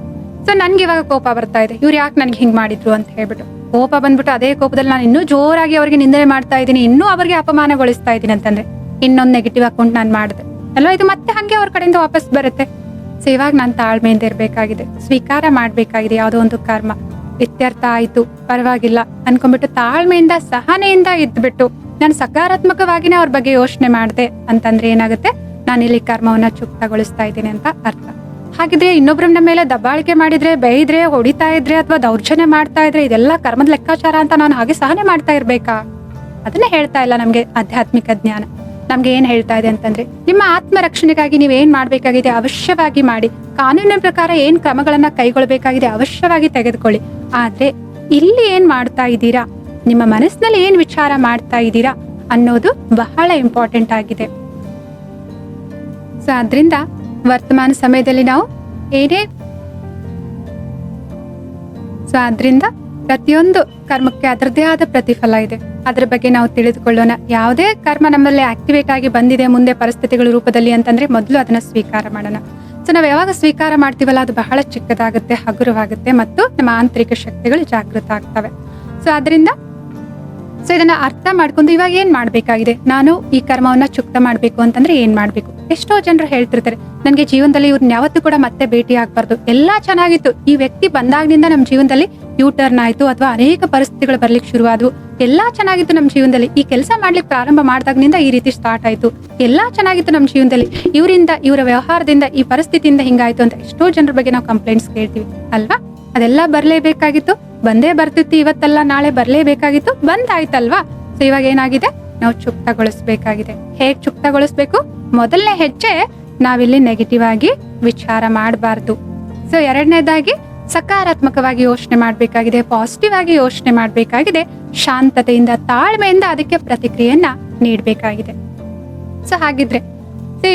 ಸೊ ನನ್ಗೆ ಇವಾಗ ಕೋಪ ಬರ್ತಾ ಇದೆ, ಇವ್ರು ಯಾಕೆ ನನ್ಗೆ ಹಿಂಗ್ ಮಾಡಿದ್ರು ಅಂತ ಹೇಳ್ಬಿಟ್ಟು. ಕೋಪ ಬಂದ್ಬಿಟ್ಟು ಅದೇ ಕೋಪದಲ್ಲಿ ನಾನು ಇನ್ನೂ ಜೋರಾಗಿ ಅವ್ರಿಗೆ ನಿಂದನೆ ಮಾಡ್ತಾ ಇದ್ದೀನಿ, ಇನ್ನೂ ಅವ್ರಿಗೆ ಅಪಮಾನಗೊಳಿಸ್ತಾ ಇದ್ದೀನಿ ಅಂತಂದ್ರೆ ಇನ್ನೊಂದು ನೆಗೆಟಿವ್ ಅಕೌಂಟ್ ನಾನು ಮಾಡಿದೆ ಅಲ್ವಾ? ಇದು ಮತ್ತೆ ಹಂಗೆ ಅವ್ರ ಕಡೆಯಿಂದ ವಾಪಸ್ ಬರುತ್ತೆ. ಸೊ ಇವಾಗ ನಾನು ತಾಳ್ಮೆಯಿಂದ ಇರ್ಬೇಕಾಗಿದೆ, ಸ್ವೀಕಾರ ಮಾಡ್ಬೇಕಾಗಿದೆ. ಯಾವುದೋ ಒಂದು ಕರ್ಮ ಇತ್ಯರ್ಥ ಆಯ್ತು, ಪರವಾಗಿಲ್ಲ ಅನ್ಕೊಂಡ್ಬಿಟ್ಟು ತಾಳ್ಮೆಯಿಂದ, ಸಹನೆಯಿಂದ ಇದ್ಬಿಟ್ಟು ನಾನು ಸಕಾರಾತ್ಮಕವಾಗಿನೇ ಅವ್ರ ಬಗ್ಗೆ ಯೋಚನೆ ಮಾಡಿದೆ ಅಂತಂದ್ರೆ ಏನಾಗುತ್ತೆ? ನಾನು ಇಲ್ಲಿ ಕರ್ಮವನ್ನ ಚುಕ್ತಗೊಳಿಸ್ತಾ ಇದ್ದೀನಿ ಅಂತ ಅರ್ಥ. ಹಾಗಿದ್ರೆ ಇನ್ನೊಬ್ರ ಮೇಲೆ ದಬ್ಬಾಳಿಕೆ ಮಾಡಿದ್ರೆ, ಬೈದ್ರೆ, ಹೊಡಿತಾ ಇದ್ರೆ, ಅಥವಾ ದೌರ್ಜನ್ಯ ಮಾಡ್ತಾ ಇದ್ರೆ ಇದೆಲ್ಲ ಕರ್ಮದ ಲೆಕ್ಕಾಚಾರ ಅಂತ ನಾನು ಹಾಗೆ ಸಹನೆ ಮಾಡ್ತಾ ಇರ್ಬೇಕಾ? ಅದನ್ನ ಹೇಳ್ತಾ ಇಲ್ಲ ನಮ್ಗೆ ಆಧ್ಯಾತ್ಮಿಕ ಜ್ಞಾನ. ನಮ್ಗೆ ಏನ್ ಹೇಳ್ತಾ ಇದೆ ಅಂತಂದ್ರೆ, ನಿಮ್ಮ ಆತ್ಮ ರಕ್ಷಣೆಗಾಗಿ ನೀವ್ ಏನ್ ಮಾಡ್ಬೇಕಾಗಿದೆ ಅವಶ್ಯವಾಗಿ ಮಾಡಿ, ಕಾನೂನಿನ ಪ್ರಕಾರ ಏನ್ ಕ್ರಮಗಳನ್ನ ಕೈಗೊಳ್ಬೇಕಾಗಿದೆ ಅವಶ್ಯವಾಗಿ ತೆಗೆದುಕೊಳ್ಳಿ. ಆದ್ರೆ ಇಲ್ಲಿ ಏನ್ ಮಾಡ್ತಾ ಇದ್ದೀರಾ, ನಿಮ್ಮ ಮನಸ್ಸಿನಲ್ಲಿ ಏನ್ ವಿಚಾರ ಮಾಡ್ತಾ ಇದ್ದೀರಾ ಅನ್ನೋದು ಬಹಳ ಇಂಪಾರ್ಟೆಂಟ್ ಆಗಿದೆ. ಸೊ ಆದ್ರಿಂದ ವರ್ತಮಾನ ಸಮಯದಲ್ಲಿ ನಾವು ಪ್ರತಿಯೊಂದು ಕರ್ಮಕ್ಕೆ ಅದರದೇ ಆದ ಪ್ರತಿಫಲ ಇದೆ. ಅದ್ರ ಬಗ್ಗೆ ನಾವು ತಿಳಿದುಕೊಳ್ಳೋಣ. ಯಾವುದೇ ಕರ್ಮ ನಮ್ಮಲ್ಲಿ ಆಕ್ಟಿವೇಟ್ ಆಗಿ ಬಂದಿದೆ ಮುಂದೆ ಪರಿಸ್ಥಿತಿಗಳ ರೂಪದಲ್ಲಿ ಅಂತಂದ್ರೆ ಮೊದಲು ಅದನ್ನ ಸ್ವೀಕಾರ ಮಾಡೋಣ. ಸೊ ನಾವು ಯಾವಾಗ ಸ್ವೀಕಾರ ಮಾಡ್ತೀವಲ್ಲ ಅದು ಬಹಳ ಚಿಕ್ಕದಾಗುತ್ತೆ, ಹಗುರವಾಗುತ್ತೆ, ಮತ್ತು ನಮ್ಮ ಆಂತರಿಕ ಶಕ್ತಿಗಳು ಜಾಗೃತ ಆಗ್ತವೆ. ಸೊ ಅದರಿಂದ ಇದನ್ನ ಅರ್ಥ ಮಾಡ್ಕೊಂಡು ಇವಾಗ ಏನ್ ಮಾಡ್ಬೇಕಾಗಿದೆ, ನಾನು ಈ ಕರ್ಮವನ್ನ ಚುಕ್ತ ಮಾಡ್ಬೇಕು ಅಂತಂದ್ರೆ ಏನ್ ಮಾಡ್ಬೇಕು? ಎಷ್ಟೋ ಜನರು ಹೇಳ್ತಿರ್ತಾರೆ, ನನ್ಗೆ ಜೀವನದಲ್ಲಿ ಇವ್ರನ್ನ ಯಾವತ್ತೂ ಕೂಡ ಮತ್ತೆ ಭೇಟಿ ಆಗ್ಬಾರ್ದು, ಎಲ್ಲಾ ಚೆನ್ನಾಗಿತ್ತು, ಈ ವ್ಯಕ್ತಿ ಬಂದಾಗಿನಿಂದ ನಮ್ ಜೀವನದಲ್ಲಿ ಯೂ ಟರ್ನ್ ಆಯ್ತು, ಅಥವಾ ಅನೇಕ ಪರಿಸ್ಥಿತಿಗಳು ಬರ್ಲಿಕ್ಕೆ ಶುರುವಾದ್ವು, ಎಲ್ಲಾ ಚೆನ್ನಾಗಿತ್ತು ನಮ್ ಜೀವನದಲ್ಲಿ, ಈ ಕೆಲಸ ಮಾಡ್ಲಿಕ್ಕೆ ಪ್ರಾರಂಭ ಮಾಡಿದಾಗಿನಿಂದ ಈ ರೀತಿ ಸ್ಟಾರ್ಟ್ ಆಯ್ತು, ಎಲ್ಲಾ ಚೆನ್ನಾಗಿತ್ತು ನಮ್ ಜೀವನದಲ್ಲಿ, ಇವರ ವ್ಯವಹಾರದಿಂದ, ಈ ಪರಿಸ್ಥಿತಿಯಿಂದ ಹಿಂಗಾಯ್ತು ಅಂತ ಎಷ್ಟೋ ಜನರ ಬಗ್ಗೆ ನಾವು ಕಂಪ್ಲೇಂಟ್ಸ್ ಕೇಳ್ತೀವಿ ಅಲ್ವಾ? ಅದೆಲ್ಲ ಬರ್ಲೇಬೇಕಾಗಿತ್ತು, ಬಂದೇ ಬರ್ತಿತ್ತು, ಇವತ್ತೆಲ್ಲ ನಾಳೆ ಬರ್ಲೇಬೇಕಾಗಿತ್ತು, ಬಂದಾಯ್ತಲ್ವಾ? ಸೊ ಇವಾಗ ಏನಾಗಿದೆ, ನಾವು ಚುಕ್ತಗೊಳಿಸ್ಬೇಕಾಗಿದೆ. ಹೇಗ್ ಚುಕ್ತಗೊಳಿಸ್ಬೇಕು? ಮೊದಲನೇ ಹೆಜ್ಜೆ, ನಾವಿಲ್ಲಿ ನೆಗೆಟಿವ್ ಆಗಿ ವಿಚಾರ ಮಾಡಬಾರ್ದು. ಸೊ 2ನೇದಾಗಿ ಸಕಾರಾತ್ಮಕವಾಗಿ ಯೋಚನೆ ಮಾಡ್ಬೇಕಾಗಿದೆ, ಪಾಸಿಟಿವ್ ಆಗಿ ಯೋಚನೆ ಮಾಡ್ಬೇಕಾಗಿದೆ, ಶಾಂತತೆಯಿಂದ, ತಾಳ್ಮೆಯಿಂದ ಅದಕ್ಕೆ ಪ್ರತಿಕ್ರಿಯೆಯನ್ನ ನೀಡಬೇಕಾಗಿದೆ. ಸೊ ಹಾಗಿದ್ರೆ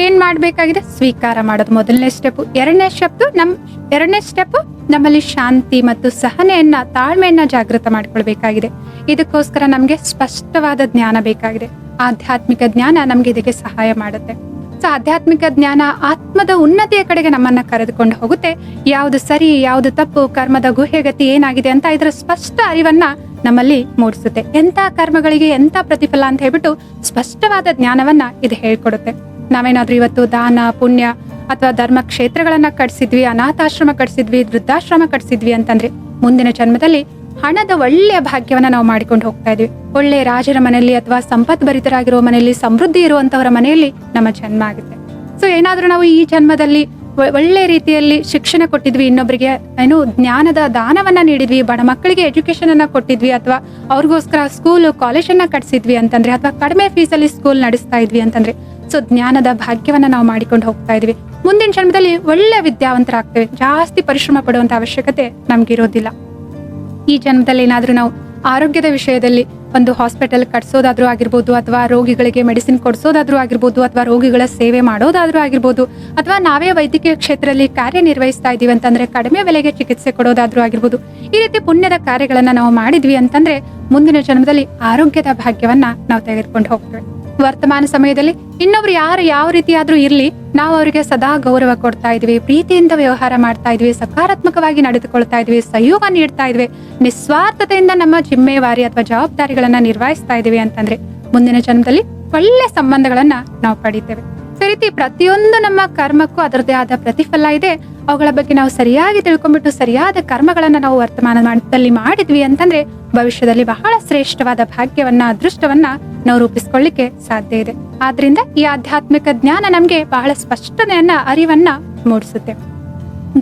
ಏನ್ ಮಾಡ್ಬೇಕಾಗಿದೆ? ಸ್ವೀಕಾರ ಮಾಡೋದು ಮೊದಲನೇ ಸ್ಟೆಪ್. 2ನೇ ಸ್ಟೆಪ್ ನಮ್ಮಲ್ಲಿ ಶಾಂತಿ ಮತ್ತು ಸಹನೆಯನ್ನ, ತಾಳ್ಮೆಯನ್ನ ಜಾಗೃತ ಮಾಡ್ಕೊಳ್ಬೇಕಾಗಿದೆ. ಇದಕ್ಕೋಸ್ಕರ ನಮ್ಗೆ ಸ್ಪಷ್ಟವಾದ ಜ್ಞಾನ ಬೇಕಾಗಿದೆ. ಆಧ್ಯಾತ್ಮಿಕ ಜ್ಞಾನ ನಮ್ಗೆ ಇದಕ್ಕೆ ಸಹಾಯ ಮಾಡುತ್ತೆ. ಸೊ ಆಧ್ಯಾತ್ಮಿಕ ಜ್ಞಾನ ಆತ್ಮದ ಉನ್ನತಿಯ ಕಡೆಗೆ ನಮ್ಮನ್ನ ಕರೆದುಕೊಂಡು ಹೋಗುತ್ತೆ. ಯಾವುದು ಸರಿ, ಯಾವುದು ತಪ್ಪು, ಕರ್ಮದ ಗುಹೆಗತಿ ಏನಾಗಿದೆ ಅಂತ ಇದರ ಸ್ಪಷ್ಟ ಅರಿವನ್ನ ನಮ್ಮಲ್ಲಿ ಮೂಡಿಸುತ್ತೆ. ಎಂತ ಕರ್ಮಗಳಿಗೆ ಎಂತ ಪ್ರತಿಫಲ ಅಂತ ಹೇಳ್ಬಿಟ್ಟು ಸ್ಪಷ್ಟವಾದ ಜ್ಞಾನವನ್ನ ಇದು ಹೇಳ್ಕೊಡುತ್ತೆ. ನಾವೇನಾದ್ರೂ ಇವತ್ತು ದಾನ, ಪುಣ್ಯ ಅಥವಾ ಧರ್ಮ ಕ್ಷೇತ್ರಗಳನ್ನ ಕಟ್ಸಿದ್ವಿ, ಅನಾಥಾಶ್ರಮ ಕಟ್ಸಿದ್ವಿ, ವೃದ್ಧಾಶ್ರಮ ಕಟ್ಸಿದ್ವಿ ಅಂತಂದ್ರೆ ಮುಂದಿನ ಜನ್ಮದಲ್ಲಿ ಹಣದ ಒಳ್ಳೆಯ ಭಾಗ್ಯವನ್ನ ನಾವು ಮಾಡಿಕೊಂಡು ಹೋಗ್ತಾ ಇದ್ವಿ. ಒಳ್ಳೆ ರಾಜರ ಮನೆಯಲ್ಲಿ ಅಥವಾ ಸಂಪತ್ ಭರಿತರಾಗಿರೋ ಮನೆಯಲ್ಲಿ, ಸಮೃದ್ಧಿ ಇರುವಂತವರ ಮನೆಯಲ್ಲಿ ನಮ್ಮ ಜನ್ಮ ಆಗುತ್ತೆ. ಸೊ ಏನಾದ್ರೂ ನಾವು ಈ ಜನ್ಮದಲ್ಲಿ ಒಳ್ಳೆ ರೀತಿಯಲ್ಲಿ ಶಿಕ್ಷಣ ಕೊಟ್ಟಿದ್ವಿ, ಇನ್ನೊಬ್ಬರಿಗೆ ಜ್ಞಾನದ ದಾನವನ್ನ ನೀಡಿದ್ವಿ, ಬಡ ಮಕ್ಕಳಿಗೆ ಎಜುಕೇಶನ್ ಅನ್ನ ಕೊಟ್ಟಿದ್ವಿ, ಅಥವಾ ಅವ್ರಿಗೋಸ್ಕರ ಸ್ಕೂಲ್ ಕಾಲೇಜನ್ನ ಕಟ್ಸಿದ್ವಿ ಅಂತಂದ್ರೆ, ಅಥವಾ ಕಡಿಮೆ ಫೀಸಲ್ಲಿ ಸ್ಕೂಲ್ ನಡೆಸ್ತಾ ಇದ್ವಿ ಅಂತಂದ್ರೆ, ಸೊ ಜ್ಞಾನದ ಭಾಗ್ಯವನ್ನ ನಾವು ಮಾಡಿಕೊಂಡು ಹೋಗ್ತಾ ಇದ್ವಿ. ಮುಂದಿನ ಜನ್ಮದಲ್ಲಿ ಒಳ್ಳೆ ವಿದ್ಯಾವಂತರಾಗ್ತೇವೆ. ಜಾಸ್ತಿ ಪರಿಶ್ರಮ ಪಡುವಂತ ಅವಶ್ಯಕತೆ ನಮ್ಗಿರೋದಿಲ್ಲ. ಈ ಜನ್ಮದಲ್ಲಿ ಏನಾದ್ರೂ ನಾವು ಆರೋಗ್ಯದ ವಿಷಯದಲ್ಲಿ ಒಂದು ಹಾಸ್ಪಿಟಲ್ ಕಟ್ಸೋದಾದ್ರೂ ಆಗಿರ್ಬೋದು, ಅಥವಾ ರೋಗಿಗಳಿಗೆ ಮೆಡಿಸಿನ್ ಕೊಡಿಸೋದಾದ್ರೂ ಆಗಿರ್ಬೋದು, ಅಥವಾ ರೋಗಿಗಳ ಸೇವೆ ಮಾಡೋದಾದ್ರೂ ಆಗಿರ್ಬೋದು, ಅಥವಾ ನಾವೇ ವೈದ್ಯಕೀಯ ಕ್ಷೇತ್ರದಲ್ಲಿ ಕಾರ್ಯನಿರ್ವಹಿಸ್ತಾ ಇದೀವಿ ಅಂತಂದ್ರೆ ಕಡಿಮೆ ಬೆಲೆಗೆ ಚಿಕಿತ್ಸೆ ಕೊಡೋದಾದ್ರೂ ಆಗಿರ್ಬೋದು, ಈ ರೀತಿ ಪುಣ್ಯದ ಕಾರ್ಯಗಳನ್ನ ನಾವು ಮಾಡಿದ್ವಿ ಅಂತಂದ್ರೆ ಮುಂದಿನ ಜನ್ಮದಲ್ಲಿ ಆರೋಗ್ಯದ ಭಾಗ್ಯವನ್ನ ನಾವು ತೆಗೆದುಕೊಂಡು ಹೋಗ್ತೇವೆ. ವರ್ತಮಾನ ಸಮಯದಲ್ಲಿ ಇನ್ನೊಬ್ರು ಯಾರು ಯಾವ ರೀತಿಯಾದ್ರೂ ಇರ್ಲಿ, ನಾವು ಅವರಿಗೆ ಸದಾ ಗೌರವ ಕೊಡ್ತಾ ಇದ್ವಿ, ಪ್ರೀತಿಯಿಂದ ವ್ಯವಹಾರ ಮಾಡ್ತಾ ಇದ್ವಿ, ಸಕಾರಾತ್ಮಕವಾಗಿ ನಡೆದುಕೊಳ್ತಾ ಇದ್ವಿ, ಸಹಯೋಗ ನೀಡ್ತಾ ಇದ್ವಿ, ನಿಸ್ವಾರ್ಥತೆಯಿಂದ ನಮ್ಮ ಜಿಮ್ಮೆವಾರಿ ಅಥವಾ ಜವಾಬ್ದಾರಿಗಳನ್ನ ನಿರ್ವಹಿಸ್ತಾ ಇದೀವಿ ಅಂತಂದ್ರೆ ಮುಂದಿನ ಜನ್ಮದಲ್ಲಿ ಒಳ್ಳೆ ಸಂಬಂಧಗಳನ್ನ ನಾವು ಪಡಿತೇವೆ. ಈ ರೀತಿ ಪ್ರತಿಯೊಂದು ನಮ್ಮ ಕರ್ಮಕ್ಕೂ ಅದರದೇ ಆದ ಪ್ರತಿಫಲ ಇದೆ. ಅವುಗಳ ಬಗ್ಗೆ ನಾವು ಸರಿಯಾಗಿ ತಿಳ್ಕೊಂಡ್ಬಿಟ್ಟು ಸರಿಯಾದ ಕರ್ಮಗಳನ್ನ ನಾವು ವರ್ತಮಾನದಲ್ಲಿ ಮಾಡಿದ್ವಿ ಅಂತಂದ್ರೆ ಭವಿಷ್ಯದಲ್ಲಿ ಬಹಳ ಶ್ರೇಷ್ಠವಾದ ಭಾಗ್ಯವನ್ನ, ಅದೃಷ್ಟವನ್ನ ನಾವು ರೂಪಿಸ್ಕೊಳ್ಳಿಕ್ಕೆ ಸಾಧ್ಯ ಇದೆ. ಆದ್ರಿಂದ ಈ ಆಧ್ಯಾತ್ಮಿಕ ಜ್ಞಾನ ನಮ್ಗೆ ಬಹಳ ಸ್ಪಷ್ಟನೆಯನ್ನ, ಅರಿವನ್ನ ಮೂಡಿಸುತ್ತೆ.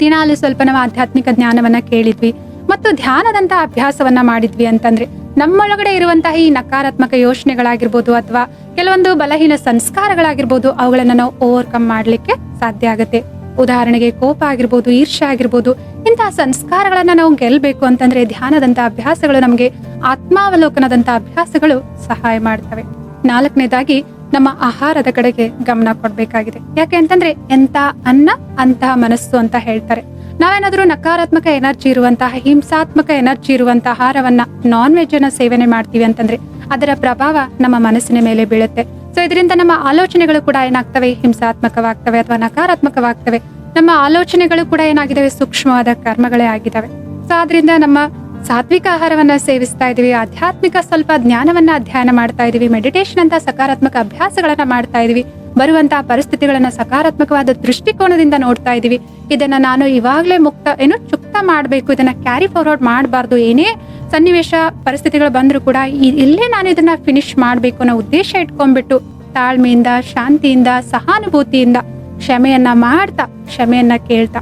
ದಿನಾಲು ಸ್ವಲ್ಪ ನಾವು ಆಧ್ಯಾತ್ಮಿಕ ಜ್ಞಾನವನ್ನ ಕೇಳಿದ್ವಿ ಮತ್ತು ಧ್ಯಾನದಂತ ಅಭ್ಯಾಸವನ್ನ ಮಾಡಿದ್ವಿ ಅಂತಂದ್ರೆ ನಮ್ಮೊಳಗಡೆ ಇರುವಂತಹ ಈ ನಕಾರಾತ್ಮಕ ಯೋಚನೆಗಳಾಗಿರ್ಬೋದು, ಅಥವಾ ಕೆಲವೊಂದು ಬಲಹೀನ ಸಂಸ್ಕಾರಗಳಾಗಿರ್ಬೋದು, ಅವುಗಳನ್ನ ನಾವು ಓವರ್ಕಮ್ ಮಾಡ್ಲಿಕ್ಕೆ ಸಾಧ್ಯ ಆಗುತ್ತೆ. ಉದಾಹರಣೆಗೆ ಕೋಪ ಆಗಿರ್ಬೋದು, ಈರ್ಷ್ಯೆ ಆಗಿರ್ಬೋದು, ಇಂತಹ ಸಂಸ್ಕಾರಗಳನ್ನ ನಾವು ಗೆಲ್ಬೇಕು ಅಂತಂದ್ರೆ ಧ್ಯಾನದಂತ ಅಭ್ಯಾಸಗಳು, ನಮ್ಗೆ ಆತ್ಮಾವಲೋಕನದಂತ ಅಭ್ಯಾಸಗಳು ಸಹಾಯ ಮಾಡ್ತವೆ. 4ನೇದಾಗಿ ನಮ್ಮ ಆಹಾರದ ಕಡೆಗೆ ಗಮನ ಕೊಡ್ಬೇಕಾಗಿದೆ. ಯಾಕೆ ಅಂತಂದ್ರೆ ಎಂತ ಅನ್ನ ಅಂತಹ ಮನಸ್ಸು ಅಂತ ಹೇಳ್ತಾರೆ. ನಾವೇನಾದ್ರೂ ನಕಾರಾತ್ಮಕ ಎನರ್ಜಿ ಇರುವಂತಹ, ಹಿಂಸಾತ್ಮಕ ಎನರ್ಜಿ ಇರುವಂತಹ ಆಹಾರವನ್ನ, ನಾನ್ ವೆಜ್ ಅನ್ನ ಸೇವನೆ ಮಾಡ್ತೀವಿ ಅಂತಂದ್ರೆ ಅದರ ಪ್ರಭಾವ ನಮ್ಮ ಮನಸ್ಸಿನ ಮೇಲೆ ಬೀಳುತ್ತೆ. ಸೊ ಇದರಿಂದ ನಮ್ಮ ಆಲೋಚನೆಗಳು ಕೂಡ ಏನಾಗ್ತವೆ, ಹಿಂಸಾತ್ಮಕವಾಗ್ತವೆ ಅಥವಾ ನಕಾರಾತ್ಮಕವಾಗ್ತವೆ. ನಮ್ಮ ಆಲೋಚನೆಗಳು ಕೂಡ ಏನಾಗಿದ್ದಾವೆ, ಸೂಕ್ಷ್ಮವಾದ ಕರ್ಮಗಳೇ ಆಗಿದ್ದಾವೆ. ಸೊ ಆದ್ರಿಂದ ನಮ್ಮ ಸಾತ್ವಿಕ ಆಹಾರವನ್ನ ಸೇವಿಸ್ತಾ ಇದೀವಿ, ಆಧ್ಯಾತ್ಮಿಕ ಸ್ವಲ್ಪ ಜ್ಞಾನವನ್ನ ಅಧ್ಯಯನ ಮಾಡ್ತಾ ಇದೀವಿ, ಮೆಡಿಟೇಷನ್ ಅಂತ ಸಕಾರಾತ್ಮಕ ಅಭ್ಯಾಸಗಳನ್ನ ಮಾಡ್ತಾ ಇದೀವಿ, ಬರುವಂತಹ ಪರಿಸ್ಥಿತಿಗಳನ್ನ ಸಕಾರಾತ್ಮಕವಾದ ದೃಷ್ಟಿಕೋನದಿಂದ ನೋಡ್ತಾ ಇದೀವಿ. ಇದನ್ನ ನಾನು ಇವಾಗ್ಲೇ ಚುಕ್ತ ಮಾಡ್ಬೇಕು, ಇದನ್ನ ಕ್ಯಾರಿ ಫಾರ್ವರ್ಡ್ ಮಾಡಬಾರ್ದು, ಏನೇ ಸನ್ನಿವೇಶ ಪರಿಸ್ಥಿತಿಗಳು ಬಂದ್ರು ಕೂಡ ಇಲ್ಲೇ ನಾನು ಇದನ್ನ ಫಿನಿಶ್ ಮಾಡ್ಬೇಕು ಅನ್ನೋ ಉದ್ದೇಶ ಇಟ್ಕೊಂಡ್ಬಿಟ್ಟು ತಾಳ್ಮೆಯಿಂದ, ಶಾಂತಿಯಿಂದ, ಸಹಾನುಭೂತಿಯಿಂದ ಕ್ಷಮೆಯನ್ನ ಮಾಡ್ತಾ, ಕ್ಷಮೆಯನ್ನ ಕೇಳ್ತಾ.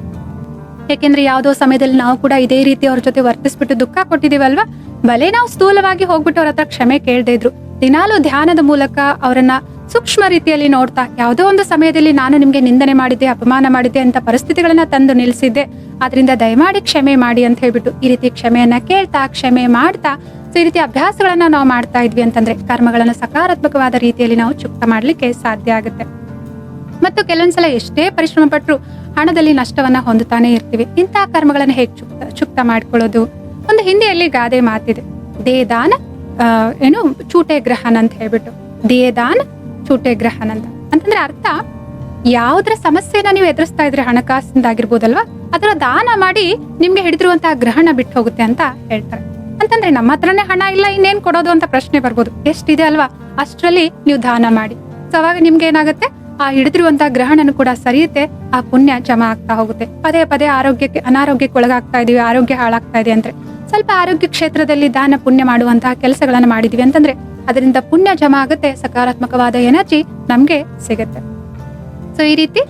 ಯಾಕೆಂದ್ರೆ ಯಾವುದೋ ಸಮಯದಲ್ಲಿ ನಾವು ಕೂಡ ಇದೇ ರೀತಿ ಅವ್ರ ಜೊತೆ ವರ್ತಿಸ್ಬಿಟ್ಟು ದುಃಖ ಕೊಟ್ಟಿದೀವಲ್ವಾ, ಭಲೆ ನಾವು ಸ್ಥೂಲವಾಗಿ ಹೋಗ್ಬಿಟ್ಟು ಅವ್ರ ಹತ್ರ ಕ್ಷಮೆ ಕೇಳದೇ ಇದ್ರು, ದಿನಾಲು ಧ್ಯಾನದ ಮೂಲಕ ಅವರನ್ನ ಸೂಕ್ಷ್ಮ ರೀತಿಯಲ್ಲಿ ನೋಡ್ತಾ, ಯಾವುದೋ ಒಂದು ಸಮಯದಲ್ಲಿ ನಾನು ನಿಮ್ಗೆ ನಿಂದನೆ ಮಾಡಿದ್ದೆ, ಅಪಮಾನ ಮಾಡಿದ್ದೆ ಅಂತ ಪರಿಸ್ಥಿತಿಗಳನ್ನ ತಂದು ನಿಲ್ಸಿದ್ದೆ, ಆದ್ರಿಂದ ದಯಮಾಡಿ ಕ್ಷಮೆ ಮಾಡಿ ಅಂತ ಹೇಳ್ಬಿಟ್ಟು ಈ ರೀತಿ ಕ್ಷಮೆಯನ್ನ ಕೇಳ್ತಾ, ಕ್ಷಮೆ ಮಾಡ್ತಾ, ಸೊ ಈ ರೀತಿ ಅಭ್ಯಾಸಗಳನ್ನ ನಾವು ಮಾಡ್ತಾ ಇದ್ವಿ ಅಂತಂದ್ರೆ ಕರ್ಮಗಳನ್ನ ಸಕಾರಾತ್ಮಕವಾದ ರೀತಿಯಲ್ಲಿ ನಾವು ಚುಕ್ತ ಮಾಡ್ಲಿಕ್ಕೆ ಸಾಧ್ಯ ಆಗುತ್ತೆ. ಮತ್ತು ಕೆಲವೊಂದ್ಸಲ ಎಷ್ಟೇ ಪರಿಶ್ರಮ ಪಟ್ಟರು ಹಣದಲ್ಲಿ ನಷ್ಟವನ್ನ ಹೊಂದುತ್ತಾನೆ ಇರ್ತೀವಿ. ಇಂತಹ ಕರ್ಮಗಳನ್ನ ಹೇಗೆ ಚುಕ್ತ ಮಾಡ್ಕೊಳ್ಳೋದು? ಒಂದು ಹಿಂದಿಯಲ್ಲಿ ಗಾದೆ ಮಾತಿದೆ, ದೇದಾನ ಚೂಟೆ ಗ್ರಹನ್ ಅಂತ ಹೇಳ್ಬಿಟ್ಟು, ದೇದಾನ ಚೂಟೆ ಗ್ರಹನ್ ಅಂತಂದ್ರೆ ಅರ್ಥ, ಯಾವ್ದ್ರ ಸಮಸ್ಯೆನ ನೀವು ಎದುರಿಸ್ತಾ ಇದ್ರೆ ಹಣಕಾಸಿಂದಾಗಿರ್ಬೋದಲ್ವಾ, ಅದರ ದಾನ ಮಾಡಿ ನಿಮ್ಗೆ ಹಿಡಿದಿರುವಂತಹ ಗ್ರಹಣ ಬಿಟ್ಟು ಹೋಗುತ್ತೆ ಅಂತ ಹೇಳ್ತಾರೆ. ಅಂತಂದ್ರೆ ನಮ್ಮ ಹತ್ರನೇ ಹಣ ಇಲ್ಲ, ಇನ್ನೇನ್ ಕೊಡೋದು ಅಂತ ಪ್ರಶ್ನೆ ಬರ್ಬೋದು. ಎಷ್ಟಿದೆ ಅಲ್ವಾ, ಅಷ್ಟರಲ್ಲಿ ನೀವು ದಾನ ಮಾಡಿ. ಸೊ ಅವಾಗ ನಿಮ್ಗೆ ಏನಾಗುತ್ತೆ, ಆ ಹಿಡಿದಿರುವಂತಹ ಗ್ರಹಣನು ಕೂಡ ಸರಿಯುತ್ತೆ, ಆ ಪುಣ್ಯ ಜಮಾ ಆಗ್ತಾ ಹೋಗುತ್ತೆ. ಪದೇ ಪದೇ ಅನಾರೋಗ್ಯಕ್ಕೆ ಒಳಗಾಗ್ತಾ ಇದೀವಿ, ಆರೋಗ್ಯ ಹಾಳಾಗ್ತಾ ಇದೆ ಅಂದ್ರೆ ಸ್ವಲ್ಪ ಆರೋಗ್ಯ ಕ್ಷೇತ್ರದಲ್ಲಿ ದಾನ ಪುಣ್ಯ ಮಾಡುವಂತಹ ಕೆಲಸಗಳನ್ನ ಮಾಡಿದೀವಿ ಅಂತಂದ್ರೆ ಅದರಿಂದ ಪುಣ್ಯ ಜಮಾ ಆಗುತ್ತೆ, ಸಕಾರಾತ್ಮಕವಾದ ಎನರ್ಜಿ ನಮ್ಗೆ ಸಿಗುತ್ತೆ. ಸೊ ಈ ರೀತಿ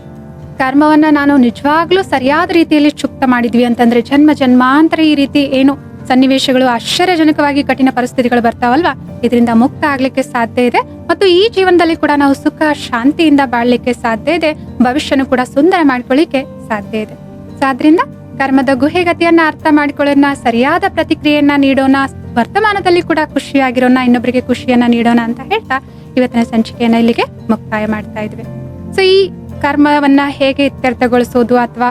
ಕರ್ಮವನ್ನ ನಾನು ನಿಜವಾಗ್ಲೂ ಸರಿಯಾದ ರೀತಿಯಲ್ಲಿ ಚುಕ್ತ ಮಾಡಿದ್ವಿ ಅಂತಂದ್ರೆ ಜನ್ಮ ಜನ್ಮಾಂತರ ಈ ರೀತಿ ಏನು ಸನ್ನಿವೇಶಗಳು, ಆಶ್ಚರ್ಯಜನಕವಾಗಿ ಕಠಿಣ ಪರಿಸ್ಥಿತಿಗಳು ಬರ್ತಾವಲ್ವಾ, ಇದರಿಂದ ಮುಕ್ತ ಆಗ್ಲಿಕ್ಕೆ ಸಾಧ್ಯ ಇದೆ. ಮತ್ತು ಈ ಜೀವನದಲ್ಲಿ ಕೂಡ ನಾವು ಸುಖ ಶಾಂತಿಯಿಂದ ಬಾಳ್ಲಿಕ್ಕೆ ಸಾಧ್ಯ ಇದೆ, ಭವಿಷ್ಯನು ಕೂಡ ಸುಂದರ ಮಾಡ್ಕೊಳ್ಳಿಕ್ಕೆ ಸಾಧ್ಯ ಇದೆ. ಸೊ ಆದ್ರಿಂದ ಕರ್ಮದ ಗುಹೆಗತಿಯನ್ನ ಅರ್ಥ ಮಾಡ್ಕೊಳ್ಳೋಣ, ಸರಿಯಾದ ಪ್ರತಿಕ್ರಿಯೆಯನ್ನ ನೀಡೋಣ, ವರ್ತಮಾನದಲ್ಲಿ ಕೂಡ ಖುಷಿಯಾಗಿರೋಣ, ಇನ್ನೊಬ್ಬರಿಗೆ ಖುಷಿಯನ್ನ ನೀಡೋಣ ಅಂತ ಹೇಳ್ತಾ ಇವತ್ತಿನ ಸಂಚಿಕೆಯನ್ನ ಇಲ್ಲಿಗೆ ಮುಕ್ತಾಯ ಮಾಡ್ತಾ ಇದ್ವಿ. ಸೊ ಈ ಕರ್ಮವನ್ನ ಹೇಗೆ ಇತ್ಯರ್ಥಗೊಳಿಸೋದು ಅಥವಾ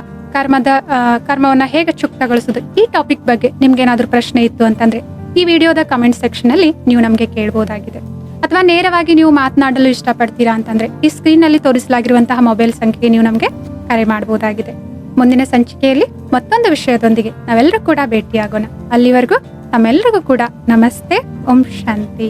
ಕರ್ಮವನ್ನ ಹೇಗೆ ಚುಕ್ತಗೊಳಿಸೋದು, ಈ ಟಾಪಿಕ್ ಬಗ್ಗೆ ನಿಮ್ಗೆ ಏನಾದ್ರೂ ಪ್ರಶ್ನೆ ಇತ್ತು ಅಂತಂದ್ರೆ ಈ ವಿಡಿಯೋದ ಕಮೆಂಟ್ ಸೆಕ್ಷನ್ ಅಲ್ಲಿ ನೀವು ನಮ್ಗೆ ಕೇಳಬಹುದಾಗಿದೆ. ಅಥವಾ ನೇರವಾಗಿ ನೀವು ಮಾತನಾಡಲು ಇಷ್ಟಪಡ್ತೀರಾ ಅಂತಂದ್ರೆ ಈ ಸ್ಕ್ರೀನ್ ನಲ್ಲಿ ತೋರಿಸಲಾಗಿರುವಂತಹ ಮೊಬೈಲ್ ಸಂಖ್ಯೆಗೆ ನೀವು ನಮ್ಗೆ ಕರೆ ಮಾಡಬಹುದಾಗಿದೆ. ಮುಂದಿನ ಸಂಚಿಕೆಯಲ್ಲಿ ಮತ್ತೊಂದು ವಿಷಯದೊಂದಿಗೆ ನಾವೆಲ್ಲರೂ ಕೂಡ ಭೇಟಿಯಾಗೋಣ. ಅಲ್ಲಿವರೆಗೂ ತಮ್ಮೆಲ್ಲರಿಗೂ ಕೂಡ ನಮಸ್ತೆ, ಓಂ ಶಾಂತಿ.